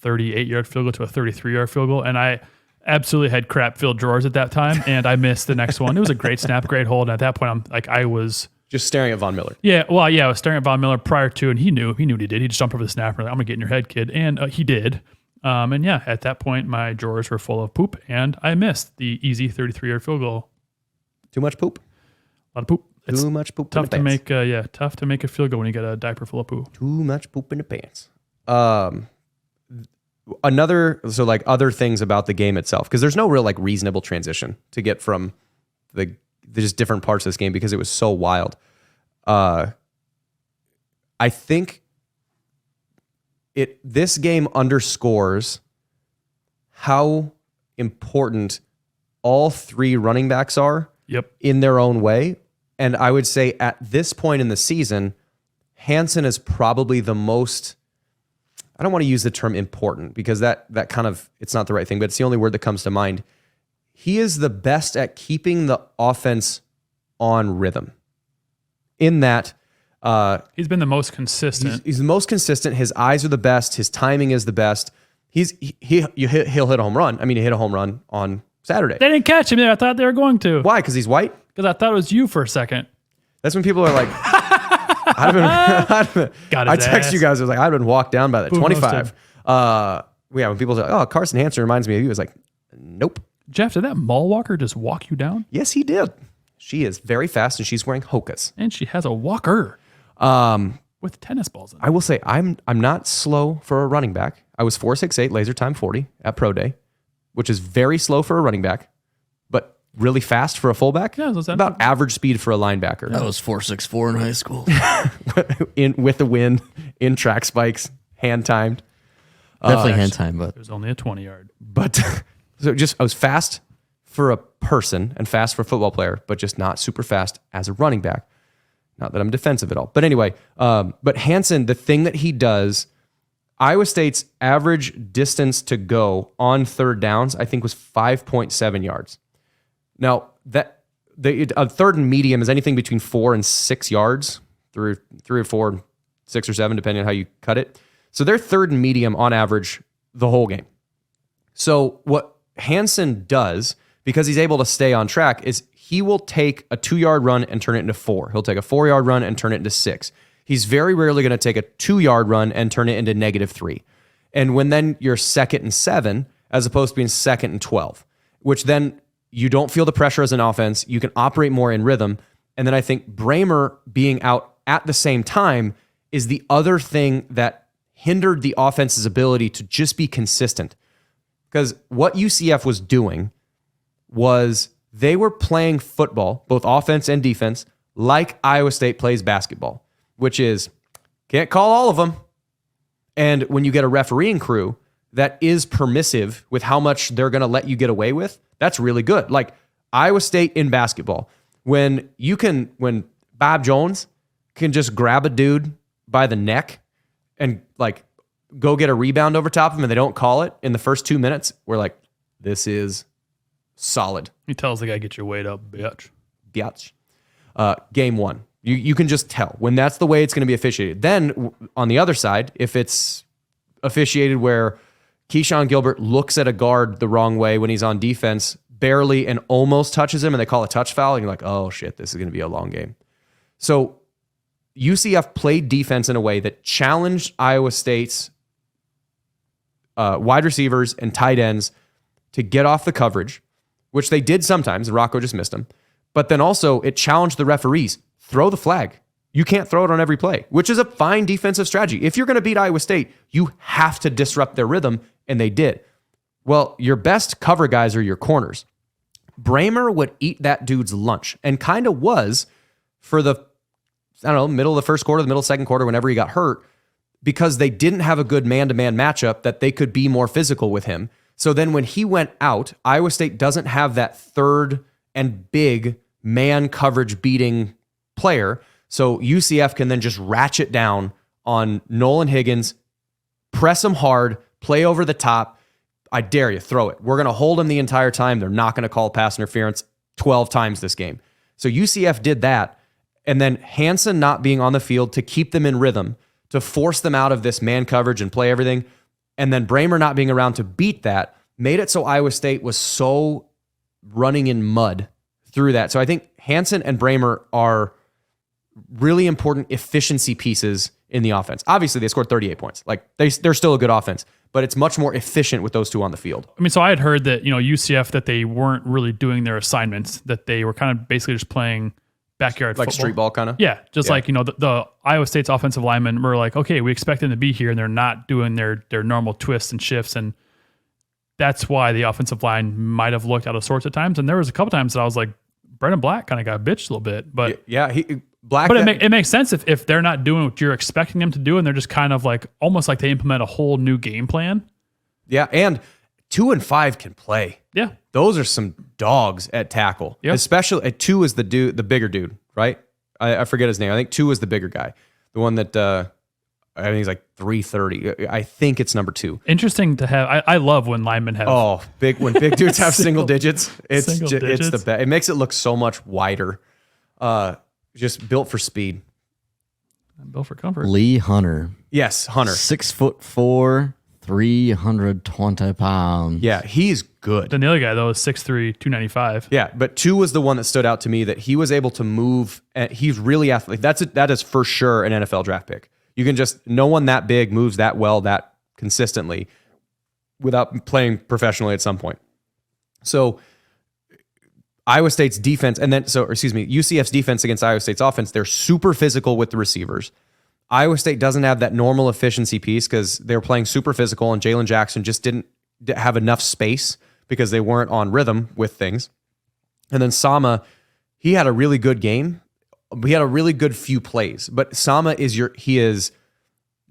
38-yard field goal to a 33-yard field goal. And I absolutely had crap-filled drawers at that time, and I missed the next one. It was a great snap, great hold. And at that point, I was just staring at Von Miller. Yeah, well, yeah, I was staring at Von Miller prior to, and he knew what he did. He just jumped over the snapper. Like, I'm gonna get in your head, kid, and he did. And yeah, at that point, my drawers were full of poop, and I missed the easy 33-yard field goal. Too much poop. A lot of poop. It's Too much poop. tough in the to pants. make. Tough to make a field goal when you got a diaper full of poo. Too much poop in the pants. Other things about the game itself, because there's no real like reasonable transition to get from the just different parts of this game because it was so wild. I think this game underscores how important all 3 running backs are. Yep. In their own way. And I would say at this point in the season, Hansen is probably the most, I don't want to use the term important because that kind of, it's not the right thing, but it's the only word that comes to mind. He is the best at keeping the offense on rhythm. In that, he's been the most consistent. He's the most consistent. His eyes are the best. His timing is the best. He'll hit a home run. I mean, he hit a home run on Saturday. They didn't catch him there. I thought they were going to. Why? Because he's white? Because I thought it was you for a second. That's when people are like, I text you guys, I was like, I'd been walked down by that. Boom, 25. When people say, oh, Carson Hansen reminds me of you. I was like, nope. Jeff, did that mall walker just walk you down? Yes, he did. She is very fast and she's wearing Hokas. And she has a walker with tennis balls in it. I will say, I'm not slow for a running back. I was 4.68 laser time 40 at Pro Day, which is very slow for a running back, but really fast for a fullback. Yeah, that's about average speed for a linebacker. I was 4.64 in high school. With the wind, in track spikes, hand timed. Definitely hand time, but There's only a 20-yard. But so I was fast for a person and fast for a football player, but just not super fast as a running back. Not that I'm defensive at all. But anyway, but Hansen, the thing that he does, Iowa State's average distance to go on third downs, I think, was 5.7 yards. Now, a third and medium is anything between 4 and 6 yards, through 3 or 4, 6 or 7, depending on how you cut it. So they're third and medium on average the whole game. So what Hansen does, because he's able to stay on track, is he will take a 2-yard run and turn it into 4. He'll take a 4-yard run and turn it into 6. He's very rarely going to take a 2-yard run and turn it into -3. And when then you're 2nd and 7, as opposed to being 2nd and 12, which then you don't feel the pressure as an offense, you can operate more in rhythm. And then I think Bramer being out at the same time is the other thing that hindered the offense's ability to just be consistent. Because what UCF was doing was they were playing football, both offense and defense, like Iowa State plays basketball, which is can't call all of them. And when you get a refereeing crew that is permissive with how much they're going to let you get away with, that's really good. Like Iowa State in basketball, when Bob Jones can just grab a dude by the neck and like go get a rebound over top of him and they don't call it in the first 2 minutes, we're like, this is solid. He tells the guy, get your weight up, bitch. Biatch. Game 1. You can just tell when that's the way it's going to be officiated. Then on the other side, if it's officiated where Keyshawn Gilbert looks at a guard the wrong way when he's on defense, barely and almost touches him, and they call a touch foul, and you're like, oh shit, this is going to be a long game. So UCF played defense in a way that challenged Iowa State's wide receivers and tight ends to get off the coverage, which they did sometimes, and Rocco just missed them. But then also it challenged the referees. Throw the flag. You can't throw it on every play, which is a fine defensive strategy. If you're going to beat Iowa State, you have to disrupt their rhythm, and they did. Well, your best cover guys are your corners. Bramer would eat that dude's lunch, and kind of was for the, middle of the first quarter, the middle of the second quarter, whenever he got hurt, because they didn't have a good man-to-man matchup that they could be more physical with him. So then when he went out, Iowa State doesn't have that third and big man coverage beating player. So UCF can then just ratchet down on Nolan Higgins, press him hard, play over the top. I dare you, throw it. We're going to hold him the entire time. They're not going to call pass interference 12 times this game. So UCF did that. And then Hansen not being on the field to keep them in rhythm, to force them out of this man coverage and play everything. And then Bramer not being around to beat that made it so Iowa State was so running in mud through that. So I think Hansen and Bramer are really important efficiency pieces in the offense. Obviously, they scored 38 points. Like they're still a good offense, but it's much more efficient with those two on the field. I mean, so I had heard that, UCF, that they weren't really doing their assignments, that they were kind of basically just playing backyard like football. Street ball kind of? Yeah. Like, the Iowa State's offensive linemen were like, okay, we expect them to be here, and they're not doing their normal twists and shifts. And that's why the offensive line might have looked out of sorts at times. And there was a couple times that I was like, Brendan Black kind of got bitched a little bit, but Black. But it makes sense if they're not doing what you're expecting them to do, and they're just kind of like almost like they implement a whole new game plan. Yeah, and 2 and 5 can play. Yeah, those are some dogs at tackle. Yep. Especially at 2 is the bigger dude, right? I forget his name. I think 2 is the bigger guy, the one that I think he's like 330. I think it's number 2. Interesting to have. I love when linemen have when big dudes have single digits. It's digits. the best. It makes it look so much wider. Just built for speed. Built for comfort. Lee Hunter. Yes, Hunter. 6'4", 320 pounds. Yeah, he's good. Then the other guy though is 6'3", 295. Yeah, but 2 was the one that stood out to me, that he was able to move, and he's really athletic. That is for sure an NFL draft pick. You can just, no one that big moves that well, that consistently, without playing professionally at some point. So Iowa State's defense, UCF's defense against Iowa State's offense, they're super physical with the receivers. Iowa State doesn't have that normal efficiency piece because they were playing super physical, and Jalen Jackson just didn't have enough space because they weren't on rhythm with things. And then Sama, he had a really good game. He had a really good few plays, but Sama is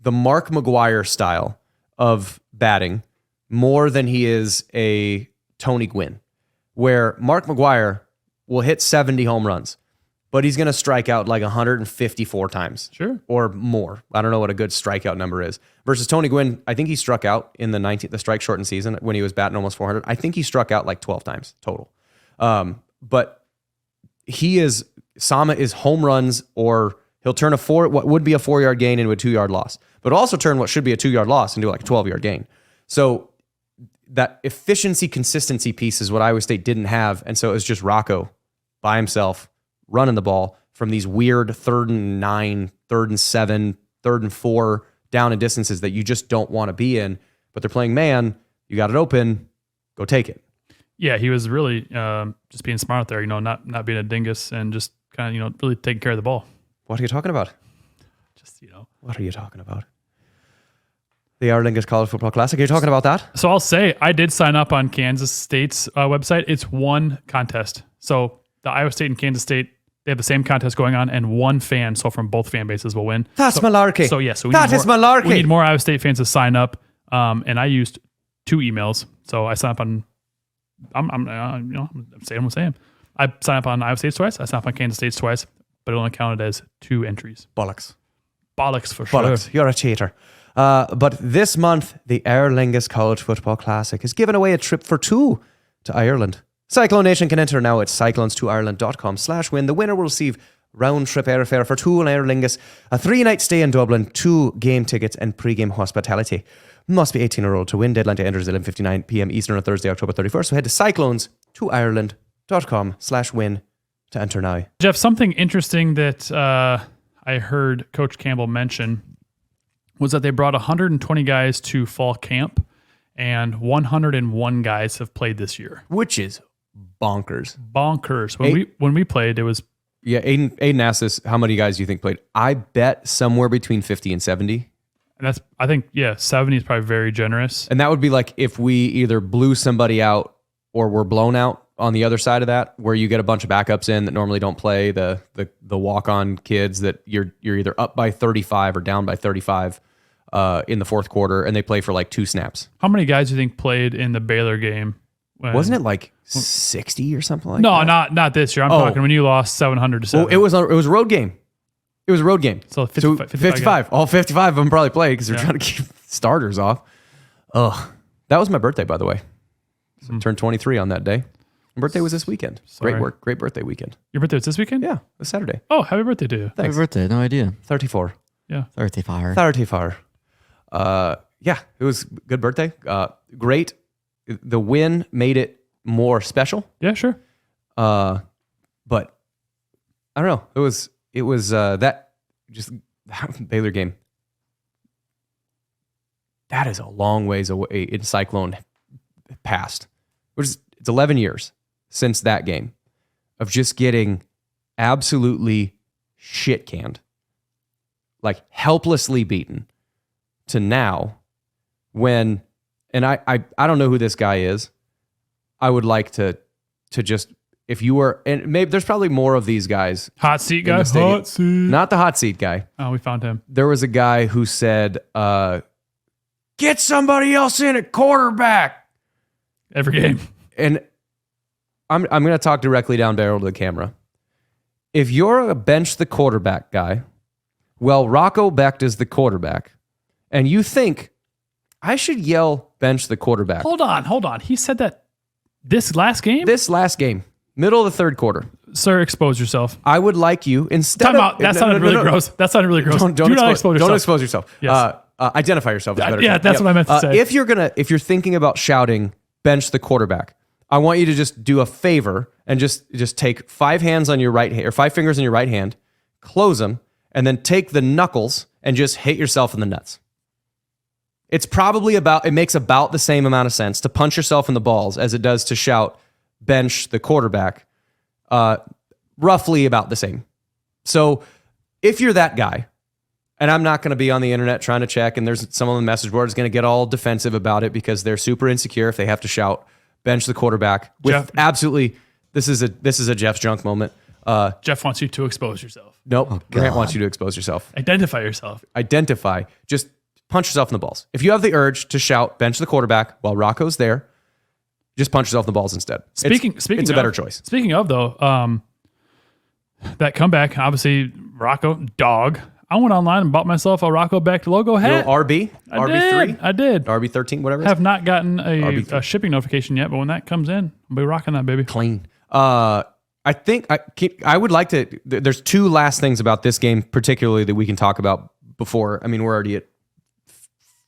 the Mark McGuire style of batting more than he is a Tony Gwynn, where Mark McGuire will hit 70 home runs, but he's going to strike out like 154 times. Sure. Or more. I don't know what a good strikeout number is. Versus Tony Gwynn, I think he struck out in the strike shortened season when he was batting almost 400. I think he struck out like 12 times total. But Sama is home runs, or he'll turn what would be a 4-yard gain into a 2-yard loss, but also turn what should be a 2-yard loss into like a 12-yard gain. So that efficiency consistency piece is what Iowa State didn't have, and so it was just Rocco by himself running the ball from these weird 3rd and 9, 3rd and 7, 3rd and 4 down in distances that you just don't want to be in. But they're playing man. You got it open. Go take it. Yeah, he was really just being smart out there, not being a dingus and just kind of, really taking care of the ball. What are you talking about? Just, What are you talking about? The Aer Lingus College Football Classic. Are you talking about that? So I'll say I did sign up on Kansas State's website. It's one contest. So the Iowa State and Kansas State, they have the same contest going on, and one fan, so from both fan bases, will win. That's malarkey. So yeah, so that is malarkey. We need more Iowa State fans to sign up. And I used 2 emails. So I signed up on. I'm saying what I'm saying. I signed up on Iowa State twice. I signed up on Kansas State twice, but it only counted as 2 entries. Bollocks. Bollocks for sure. Bollocks. You're a cheater. But this month, the Aer Lingus College Football Classic is giving away a trip for 2 to Ireland. Cyclone Nation can enter now at cyclones2ireland.com/win. The winner will receive round-trip airfare for 2 on Aer Lingus, a 3-night stay in Dublin, 2 game tickets, and pre-game hospitality. Must be 18 or older to win. Deadline to enter is 11:59 p.m. Eastern on Thursday, October 31st. So head to cyclones2ireland.com/win to enter now. Jeff, something interesting that I heard Coach Campbell mention was that they brought 120 guys to fall camp, and 101 guys have played this year. Which is bonkers. Bonkers. When we played, it was... Yeah, Aiden asked us, how many guys do you think played? I bet somewhere between 50 and 70. And I think 70 is probably very generous. And that would be like if we either blew somebody out or were blown out on the other side of that, where you get a bunch of backups in that normally don't play, the walk-on kids that you're either up by 35 or down by 35 in the fourth quarter, and they play for like 2 snaps. How many guys do you think played in the Baylor game? Wasn't it like 60 or something like no, that? No, not this year. I'm talking when you lost 700 to 7. Well, it was a road game. It was a road game. So 55. All 55 of them probably played because they're trying to keep starters off. Ugh. That was my birthday, by the way. So I turned 23 on that day. My birthday was this weekend. Sorry. Great work. Great birthday weekend. Your birthday was this weekend? Yeah, it was Saturday. Oh, happy birthday to you. Thanks. Happy birthday. No idea. 34. Yeah. 34. 34. Yeah, it was a good birthday. Great. The win made it more special. Yeah, sure. But I don't know. It was that Baylor game. That is a long ways away in Cyclone past. It's 11 years since that game of just getting absolutely shit canned, like helplessly beaten, to now when, and I don't know who this guy is. I would like to just, if you were, and maybe there's probably more of these guys. Hot seat in guy. the stadium. Hot seat. Not the hot seat guy. Oh, we found him. There was a guy who said, get somebody else in at quarterback. Every game. And I'm going to talk directly down barrel to the camera. If you're a bench the quarterback guy, well, Rocco Becht is the quarterback, and you think I should yell bench the quarterback. Hold on. He said that this last game? This last game, middle of the third quarter. Sir, expose yourself. I would like you instead Time of out. That sounded really gross. That sounded really gross. Don't Do not expose yourself. Don't expose yourself. Yes. Identify yourself. Is better. Yeah, that's what I meant to say. If you're thinking about shouting bench the quarterback, I want you to just do a favor and just take 5 hands on your right hand, or 5 fingers on your right hand, close them, and then take the knuckles and just hit yourself in the nuts. It makes about the same amount of sense to punch yourself in the balls as it does to shout bench the quarterback. Roughly about the same. So if you're that guy, and I'm not going to be on the internet trying to check, and there's someone on the message board is going to get all defensive about it because they're super insecure if they have to shout bench the quarterback with Jeff. absolutely. This is a Jeff's junk moment. Jeff wants you to expose yourself. Nope. Grant wants you to expose yourself. Identify yourself. Just punch yourself in the balls. If you have the urge to shout bench the quarterback while Rocco's there, just punch yourself in the balls instead. It's a better choice. Speaking of though, that comeback, obviously Rocco dog. I went online and bought myself a Rocco Becht logo hat. Little RB? RB3? I did. RB13, whatever it is. Have not gotten a shipping notification yet, but when that comes in, I'll be rocking that baby. Clean. I think I would like to. There's 2 last things about this game, particularly that we can talk about before. I mean, we're already at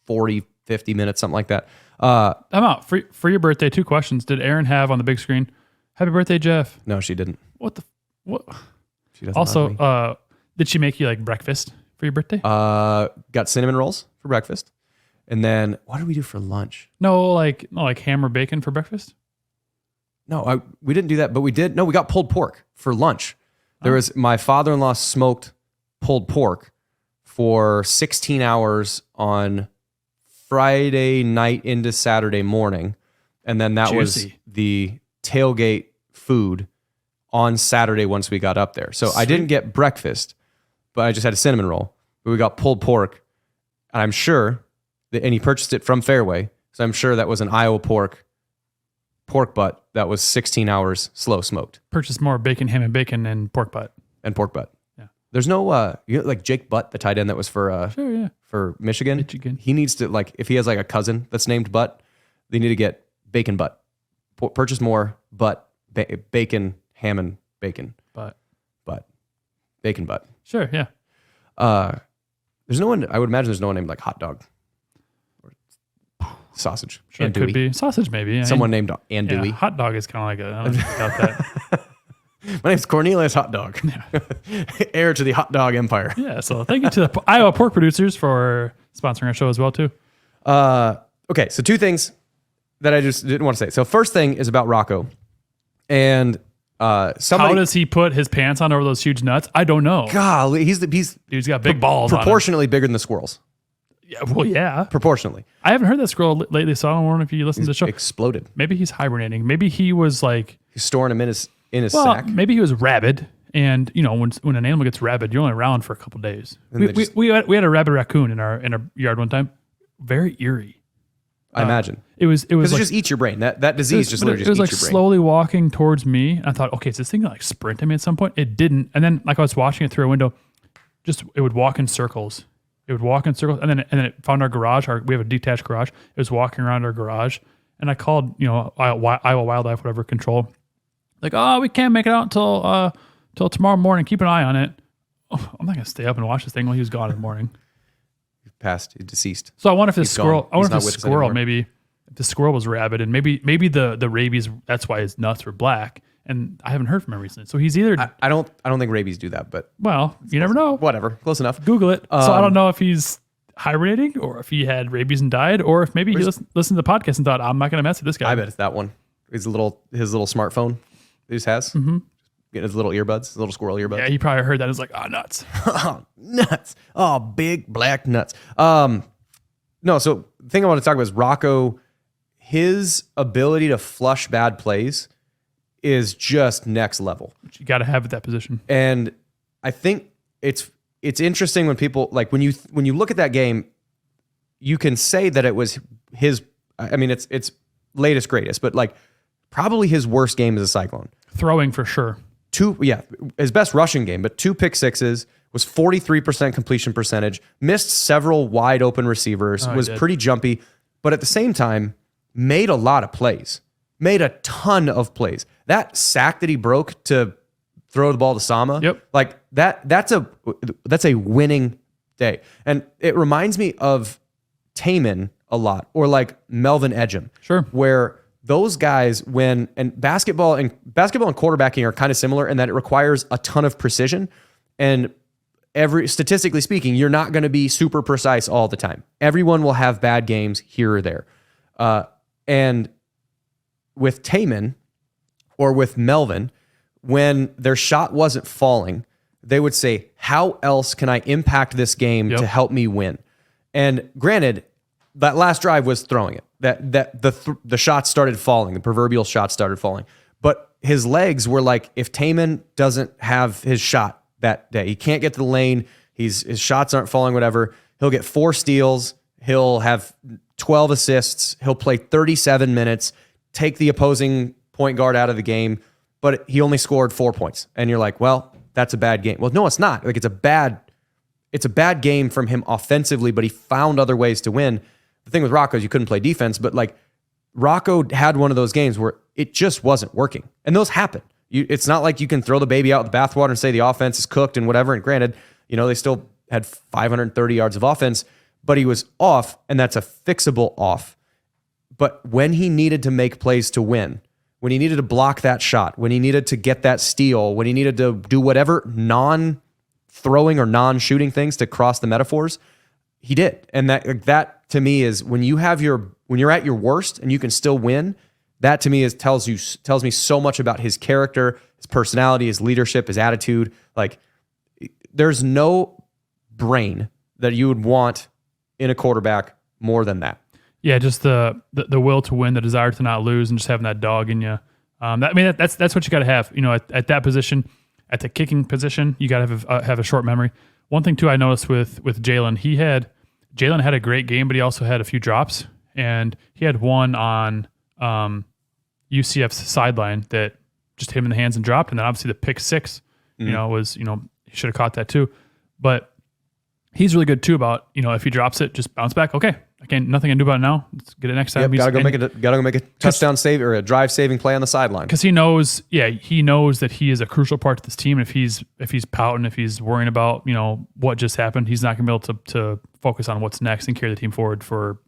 40 50 minutes, something like that. I'm out for your birthday. 2 questions. Did Aaron have on the big screen, "Happy birthday, Jeff"? No, she didn't. What? She doesn't love me. Also, did she make you like breakfast for your birthday? Got cinnamon rolls for breakfast. And then what did we do for lunch? No, like ham or bacon for breakfast. No, we didn't do that, but we did. No, we got pulled pork for lunch. There was my father-in-law smoked pulled pork for 16 hours on Friday night into Saturday morning. And then that was Juicy. the tailgate food on Saturday once we got up there. So I didn't get breakfast, but I just had a cinnamon roll. But we got pulled pork. And I'm sure that, and he purchased it from Fairway. So I'm sure that was an Iowa pork butt that was 16 hours slow smoked. Purchase more bacon, ham, and bacon, and pork butt. And pork butt. Yeah. There's no like Jake Butt, the tight end that was for Sure, yeah. for Michigan. Michigan. He needs to, like, if he has like a cousin that's named Butt, they need to get bacon butt. Purchase more butt, bacon, ham and bacon. Butt. Bacon butt. Sure, yeah. There's no one, I would imagine there's no one named like hot dog or sausage. Sure, it could be sausage, maybe. Someone named Andouille. Yeah, hot dog is kind of like a. I don't know if you got that. My name's Cornelius Hot Dog. Heir to the hot dog empire. Yeah, so thank you to the Iowa pork producers for sponsoring our show as well too. Okay, so 2 things that I just didn't want to say. So first thing is about Rocco. And somebody, How does he put his pants on over those huge nuts? I don't know. golly, he's Dude's got big balls on him. proportionally bigger than the squirrels. Yeah, well, yeah. Proportionally. I haven't heard that squirrel lately, so I don't know if you listen to the show. Exploded. Maybe he's hibernating. Maybe he was like, He's storing them in his well, sack. maybe he was rabid. And you know, when an animal gets rabid, you're only around for a couple days. We had a rabid raccoon in our yard one time. Very eerie. I imagine. It was Because like, it just eats your brain. That disease just literally it was just like eats your brain. slowly walking towards me. I thought, okay, is this thing gonna like sprint at me at some point? It didn't. And then like I was watching it through a window, it would walk in circles. It would walk in circles, and then it found our garage. We have a detached garage. It was walking around our garage, and I called, Iowa Wildlife, whatever, control. Like, oh, we can't make it out until tomorrow morning. Keep an eye on it. Oh, I'm not gonna stay up and watch this thing while he was gone in the morning. He's deceased. So I wonder if this He's squirrel. gone. I wonder He's if not the with us squirrel anymore. maybe if the squirrel was rabid, and maybe the rabies. That's why his nuts were black. And I haven't heard from him recently. So he's either I don't think rabies do that, but well, you never know. whatever. Close enough. Google it. So I don't know if he's hibernating or if he had rabies and died, or if maybe he listened to the podcast and thought, I'm not going to mess with this guy. I bet it's that one. His little smartphone he just has. Mm-hmm. Getting his little earbuds, his little squirrel earbuds. Yeah, he probably heard that. It's like, oh, nuts. Oh, nuts. Oh, big black nuts. No, so the thing I want to talk about is Rocco. His ability to flush bad plays is just next level. You got to have at that position. And I think it's interesting when people, like, when you look at that game, you can say that it was his, I mean, it's latest greatest, but like probably his worst game as a Cyclone. Throwing for sure. His best rushing game, but 2 pick sixes, was 43% completion percentage, missed several wide open receivers, was pretty jumpy, but at the same time, made a lot of plays, made a ton of plays. That sack that he broke to throw the ball to Sama, like that's a winning day. And it reminds me of Taman a lot, or like Melvin Edgem, Sure. where those guys, basketball and quarterbacking are kind of similar in that it requires a ton of precision, and statistically speaking, you're not going to be super precise all the time. Everyone will have bad games here or there. And with Taman or with Melvin, when their shot wasn't falling, they would say, how else can I impact this game to help me win? And granted, that last drive was throwing it. The shots started falling, the proverbial shots started falling. But his legs were like, if Taman doesn't have his shot that day, he can't get to the lane, his shots aren't falling, whatever, he'll get 4 steals, he'll have 12 assists, he'll play 37 minutes, take the opposing point guard out of the game, but he only scored 4 points. And you're like, well, that's a bad game. Well, no, it's not. Like, it's a bad game from him offensively, but he found other ways to win. The thing with Rocco is you couldn't play defense, but like Rocco had one of those games where it just wasn't working. And those happen. It's not like you can throw the baby out with the bathwater and say the offense is cooked and whatever. And granted, they still had 530 yards of offense, but he was off, and that's a fixable off. But when he needed to make plays to win, when he needed to block that shot, when he needed to get that steal, when he needed to do whatever non-throwing or non-shooting things to cross the metaphors, he did. And that to me is when you're at your worst and you can still win, that to me tells me so much about his character, his personality, his leadership, his attitude. Like, there's no brain that you would want in a quarterback more than that. Yeah, just the will to win, the desire to not lose, and just having that dog in you. That's what you got to have. At that position, at the kicking position, you got to have a short memory. One thing too, I noticed with Jalen, Jalen had a great game, but he also had a few drops, and he had one on UCF's sideline that just hit him in the hands and dropped, and then obviously the pick six, he should have caught that too. But he's really good too about, if he drops it, just bounce back. Okay, nothing I can do about it now. Let's get it next time. Yep, gotta go make a touchdown save or a drive saving play on the sideline. Because he knows that he is a crucial part to this team. And if he's pouting, if he's worrying about what just happened, he's not gonna be able to focus on what's next and carry the team forward for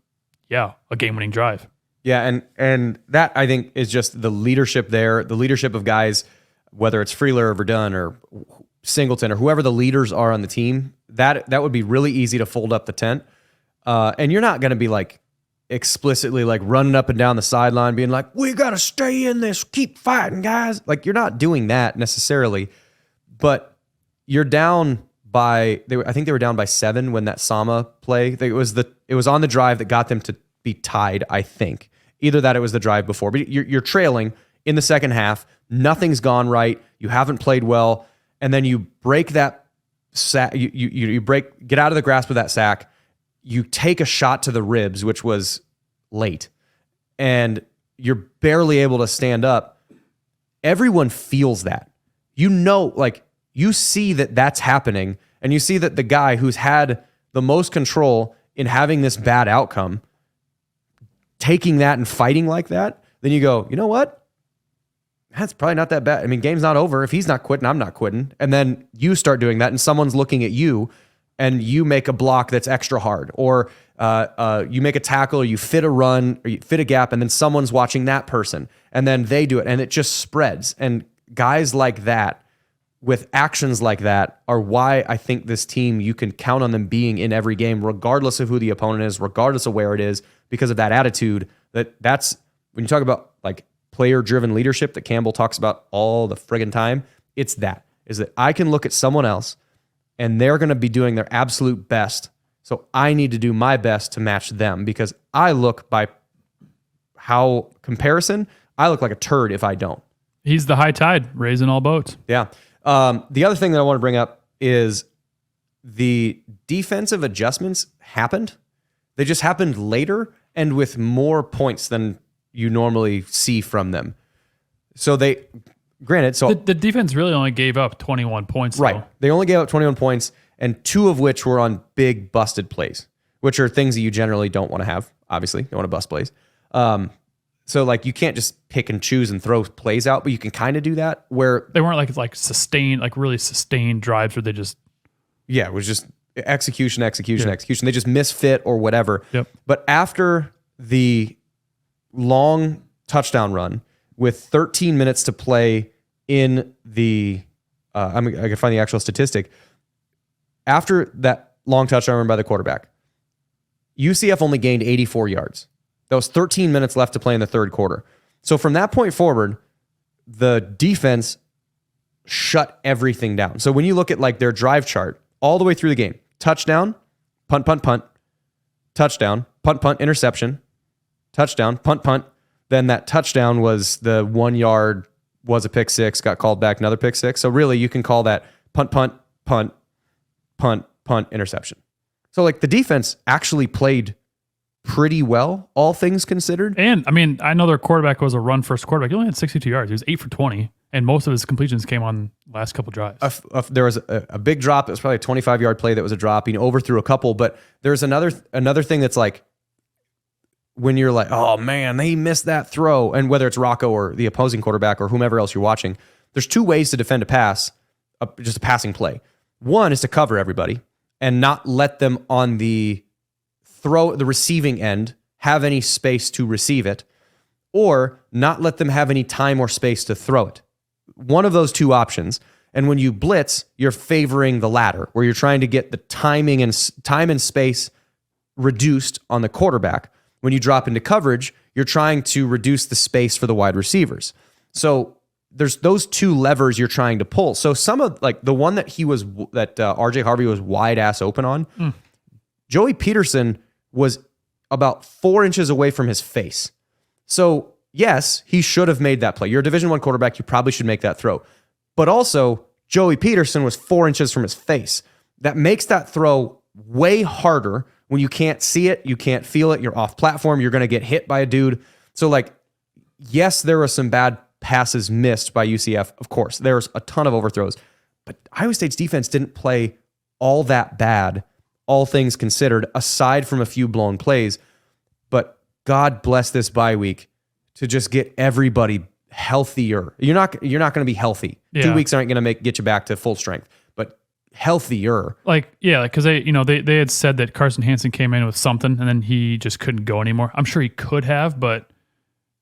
a game winning drive. Yeah, and that I think is just the leadership there, the leadership of guys, whether it's Freeler or Verdun or Singleton or whoever the leaders are on the team. That would be really easy to fold up the tent. And you're not going to be like explicitly like running up and down the sideline being like, we got to stay in this, keep fighting, guys. Like, you're not doing that necessarily, but you're down by, I think they were down by 7 when that Sama play, it was on the drive that got them to be tied, I think. Either that, it was the drive before, but you're trailing in the second half. Nothing's gone right. You haven't played well. And then you break that sack, get out of the grasp of that sack. You take a shot to the ribs, which was late, and you're barely able to stand up. Everyone feels that. You see that that's happening, and you see that the guy who's had the most control in having this bad outcome, taking that and fighting like that, then you go, you know what? That's probably not that bad. I mean, game's not over. If he's not quitting, I'm not quitting. And then you start doing that, and someone's looking at you, and you make a block that's extra hard, or you make a tackle, or you fit a run, or you fit a gap, and then someone's watching that person, and then they do it, and it just spreads. And guys like that, with actions like that, are why I think this team, you can count on them being in every game, regardless of who the opponent is, regardless of where it is, because of that attitude. That's when you talk about like player-driven leadership that Campbell talks about all the friggin' time. Is that I can look at someone else, and they're going to be doing their absolute best. So I need to do my best to match them, because I look by how comparison, I look like a turd if I don't. He's the high tide, raising all boats. Yeah. The other thing that I want to bring up is the defensive adjustments happened. They just happened later and with more points than you normally see from them. So the defense really only gave up 21 points. Right. Though. They only gave up 21 points, and 2 of which were on big busted plays, which are things that you generally don't want to have. Obviously, you don't want to bust plays. So like you can't just pick and choose and throw plays out, but you can kind of do that where they weren't like sustained, like really sustained drives where they just it was just execution. They just misfit or whatever. Yep. But after the long touchdown run with 13 minutes to play in the, I can find the actual statistic. After that long touchdown run by the quarterback, UCF only gained 84 yards. That was 13 minutes left to play in the third quarter. So from that point forward, the defense shut everything down. So when you look at like their drive chart all the way through the game, touchdown, punt, punt, punt, touchdown, punt, punt, interception, touchdown, punt, punt. Then that touchdown was the 1 yard, was a pick six, got called back, another pick six. So really you can call that punt, punt, punt, punt, punt, interception. So like the defense actually played pretty well, all things considered. And I mean, I know their quarterback was a run first quarterback. He only had 62 yards. He was 8 for 20. And most of his completions came on last couple drives. There was a big drop. It was probably a 25-yard play that was a drop. He overthrew a couple. But there's another thing that's like, when you're like, oh man, they missed that throw. And whether it's Rocco or the opposing quarterback or whomever else you're watching, there's 2 ways to defend a pass, just a passing play. One is to cover everybody and not let them on the the receiving end have any space to receive it, or not let them have any time or space to throw it. One of those two options. And when you blitz, you're favoring the latter, where you're trying to get the time and space reduced on the quarterback. When you drop into coverage, you're trying to reduce the space for the wide receivers. So there's those two levers you're trying to pull. So some of like the one that RJ Harvey was wide ass open on, Joey Peterson was about 4 inches away from his face. So yes, he should have made that play. You're a Division I quarterback. You probably should make that throw. But also, Joey Peterson was 4 inches from his face. That makes that throw way harder when you can't see it, you can't feel it, you're off platform, you're going to get hit by a dude. So like, yes, there were some bad passes missed by UCF. Of course, there's a ton of overthrows. But Iowa State's defense didn't play all that bad, all things considered, aside from a few blown plays. But God bless this bye week to just get everybody healthier. You're not going to be healthy. Yeah. 2 weeks aren't going to get you back to full strength, but healthier. Because they had said that Carson Hansen came in with something and then he just couldn't go anymore. I'm sure he could have, but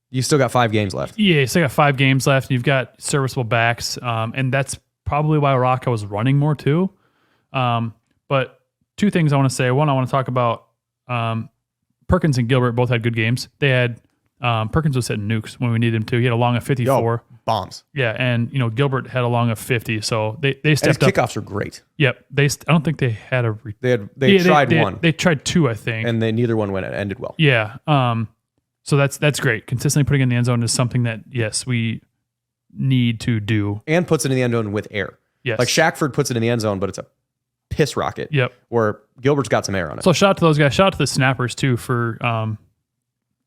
you still got 5 games left. Yeah, you still got 5 games left, and you've got serviceable backs, and that's probably why Rocco was running more too. But two things I want to say. One, I want to talk about Perkins and Gilbert both had good games. They had Perkins was hitting nukes when we needed him to. He had a long of 54. Bombs. Yeah, and Gilbert had a long of 50. So they stepped and his up. kickoffs are great. Yep. I don't think they had a. They tried one. They tried 2, I think, and neither one went. It ended well. Yeah. So that's great. Consistently putting in the end zone is something that yes we need to do. And puts it in the end zone with air. Yes. Like Shackford puts it in the end zone, but it's a piss rocket. Yep. Where Gilbert's got some air on it. So shout out to those guys. Shout out to the snappers too for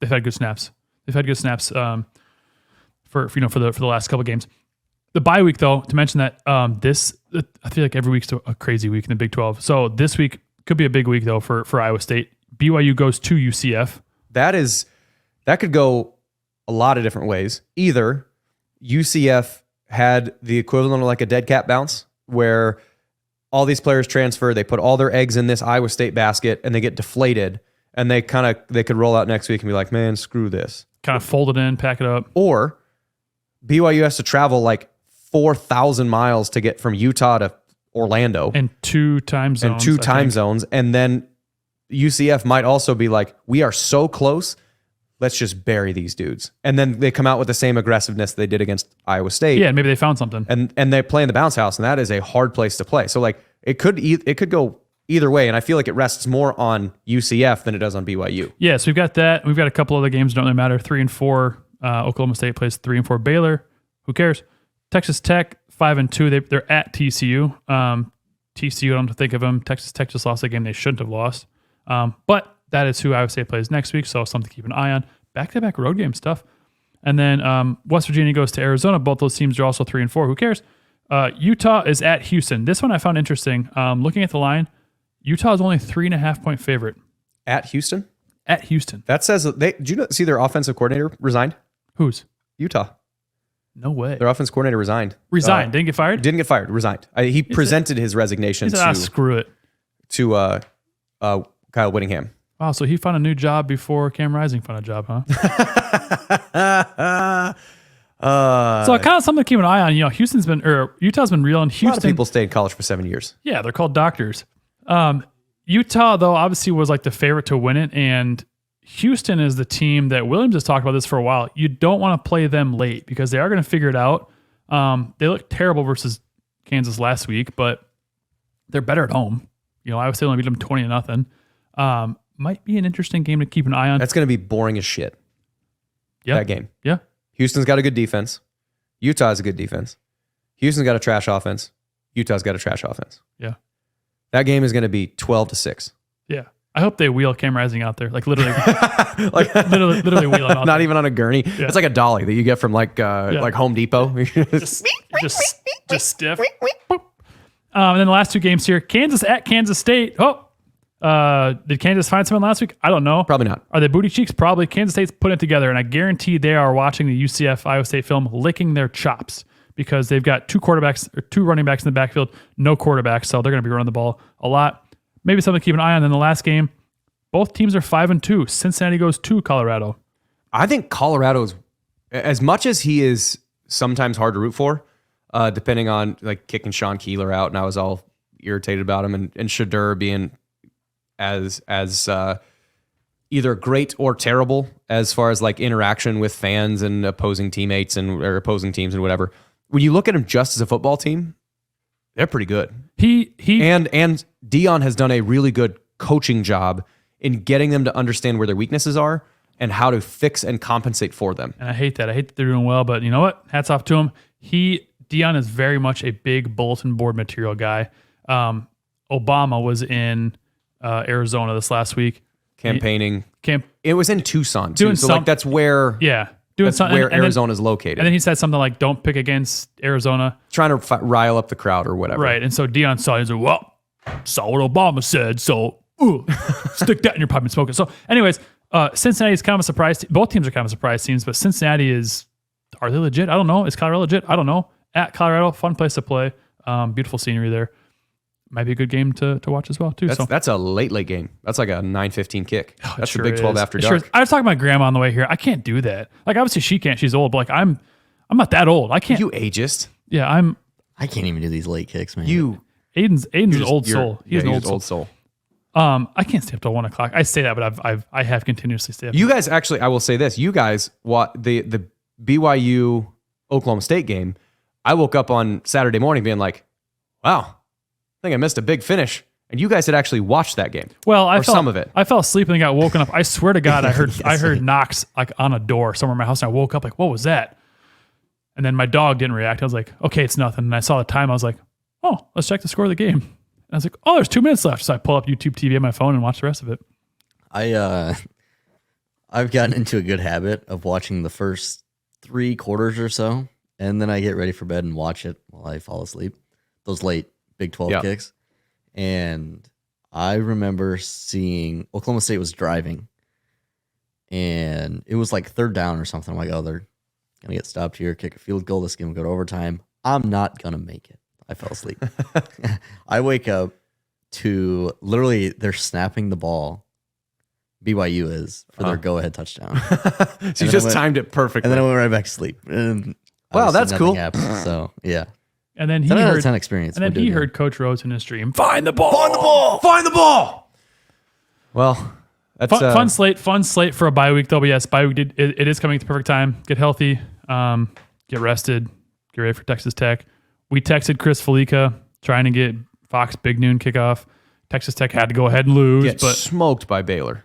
they've had good snaps. They've had good snaps for the last couple of games. The bye week though, to mention that I feel like every week's a crazy week in the Big 12. So this week could be a big week though for Iowa State. BYU goes to UCF. That could go a lot of different ways. Either UCF had the equivalent of like a dead cat bounce where all these players transfer, they put all their eggs in this Iowa State basket and they get deflated and they could roll out next week and be like, man, screw this. Kind of fold it in, pack it up. Or BYU has to travel like 4,000 miles to get from Utah to Orlando. And 2 time zones. And then UCF might also be like, we are so close. Let's just bury these dudes. And then they come out with the same aggressiveness they did against Iowa State. Yeah, maybe they found something. And they play in the bounce house, and that is a hard place to play. So like it could go either way, and I feel like it rests more on UCF than it does on BYU. Yeah, so we've got that. We've got a couple other games that don't really matter. 3 and 4. Oklahoma State plays 3 and 4 Baylor. Who cares? Texas Tech 5 and 2. They're at TCU. TCU, I don't think of them. Texas Tech just lost a game they shouldn't have lost. But that is who Iowa State plays next week, so something to keep an eye on. Back-to-back road game stuff. And then West Virginia goes to Arizona. Both those teams are also 3 and 4. Who cares? Utah is at Houston. This one I found interesting. Looking at the line, Utah is only 3.5-point favorite. At Houston? At Houston. That says, did you see their offensive coordinator resigned? Whose? Utah. No way. Their offensive coordinator resigned. Didn't get fired? Didn't get fired. Resigned. He presented his resignation he said, screw it. to Kyle Whittingham. Wow, so he found a new job before Cam Rising found a job, huh? So kind of something to keep an eye on. Utah's been real in Houston. A lot of people stayed in college for 7 years. Yeah, they're called doctors. Utah, though, obviously was like the favorite to win it, and Houston is the team that Williams has talked about this for a while. You don't want to play them late because they are going to figure it out. They look terrible versus Kansas last week, but they're better at home. Iowa State only beat them 20-0. Might be an interesting game to keep an eye on. That's going to be boring as shit. Yeah. That game. Yeah. Houston's got a good defense. Utah has a good defense. Houston's got a trash offense. Utah's got a trash offense. Yeah. That game is going to be 12-6. Yeah. I hope they wheel Cam Rising out there. Like literally literally wheel him out Not there. even on a gurney. Yeah. It's like a dolly that you get from like Home Depot. just stiff. And then the last 2 games here. Kansas at Kansas State. Did Kansas find someone last week? I don't know. Probably not. Are they booty cheeks? Probably. Kansas State's putting it together, and I guarantee they are watching the UCF Iowa State film licking their chops because they've got 2 running backs in the backfield, no quarterbacks, so they're going to be running the ball a lot. Maybe something to keep an eye on. In the last game, Both teams are 5-2. Cincinnati goes to Colorado. I think Colorado's, as much as he is sometimes hard to root for, depending on like kicking Sean Keeler out, and I was all irritated about him, and Shadur being as either great or terrible as far as like interaction with fans and opposing teammates or opposing teams and whatever. When you look at him just as a football team, they're pretty good. He and Dion has done a really good coaching job in getting them to understand where their weaknesses are and how to fix and compensate for them. And I hate that. I hate that they're doing well, but you know what? Hats off to him. Dion is very much a big bulletin board material guy. Obama was in Arizona this last week. Campaigning. It was in Tucson too. So like that's where doing that's something, where Arizona's located. And then he said something like, "Don't pick against Arizona." Trying to rile up the crowd or whatever. Right. And so Dion saw it. He's like, "Well, saw what Obama said, so stick that in your pipe and smoke it." So, anyways, Cincinnati is kind of a surprise. Both teams are kind of surprise teams, but Cincinnati are they legit? I don't know. Is Colorado legit? I don't know. At Colorado, fun place to play. Beautiful scenery there. Might be a good game to watch as well too. That's a late game. That's like a 9:15 kick. That's the Big 12 after dark. Sure. I was talking to my grandma on the way here. I can't do that. Like obviously she can't. She's old, but like I'm not that old. I can't. You ageist. Yeah, I can't even do these late kicks, man. Aiden's an old soul. He's an old soul. I can't stay up till 1 o'clock. I say that, but I have continuously stayed up. You guys actually, I will say this. You guys, the BYU Oklahoma State game, I woke up on Saturday morning being like, wow, I think I missed a big finish. And you guys had actually watched that game. Well, some of it. I fell asleep and got woken up. I swear to God, I heard knocks like on a door somewhere in my house, and I woke up like, what was that? And then my dog didn't react. I was like, okay, it's nothing. And I saw the time. I was like, oh, let's check the score of the game. And I was like, oh, there's 2 minutes left. So I pull up YouTube TV on my phone and watch the rest of it. I've gotten into a good habit of watching the first 3 quarters or so, and then I get ready for bed and watch it while I fall asleep. Those late Big 12 kicks. And I remember seeing Oklahoma State was driving, and it was like 3rd down or something. I'm like, oh, they're going to get stopped here, kick a field goal. This game will go to overtime. I'm not going to make it. I fell asleep. I wake up to literally they're snapping the ball. BYU is for their go-ahead touchdown. So you just timed it perfectly. And then I went right back to sleep. And wow, that's cool. Happened, so, yeah. And then he 10 out of heard 10 experience. And then he heard Coach Rhodes in his stream, find the ball. Find the ball. Well, that's fun slate for a bye week though. But yes, bye week it is coming at the perfect time. Get healthy, get rested, get ready for Texas Tech. We texted Chris Felica trying to get Fox Big Noon kickoff. Texas Tech had to go ahead and lose, but smoked by Baylor.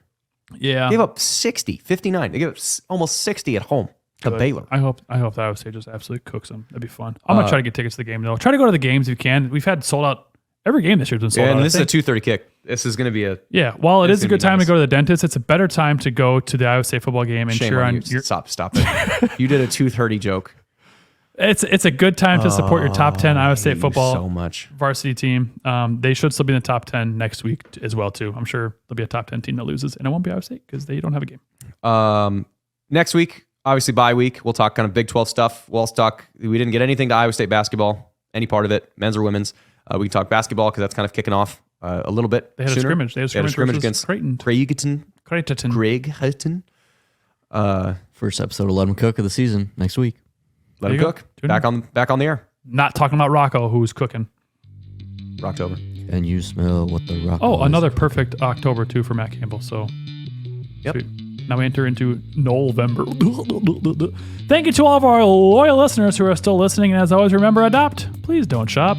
Yeah, gave up 59. They gave up almost 60 at home to Baylor. I hope that Iowa State just absolutely cooks them. That'd be fun. I'm gonna try to get tickets to the game though. Try to go to the games if you can. We've had sold out. Every game this year's been sold out. And this is a 2:30 kick. This is going to be a While it is a good time to go to the dentist, it's a better time to go to the Iowa State football game and cheer on your. Stop it! You did a 2:30 joke. It's a good time to support your top 10 Iowa State football so much varsity team. They should still be in the top 10 next week as well too. I'm sure there'll be a top 10 team that loses, and it won't be Iowa State because they don't have a game. Next week, obviously bye week. We'll talk kind of Big 12 stuff. We'll also talk. We didn't get anything to Iowa State basketball, any part of it, men's or women's. We can talk basketball because that's kind of kicking off a little bit. They had sooner. a scrimmage against Creighton. Creighton. First episode of Let 'em Cook of the season next week. Let him cook. Back on the air. Not talking about Rocco, who's cooking. Rocktober. And you smell what the Rocco Oh, is. another perfect October too for Matt Campbell. So, yep. Sweet. Now we enter into November. Thank you to all of our loyal listeners who are still listening. And as always, remember, adopt. Please don't shop.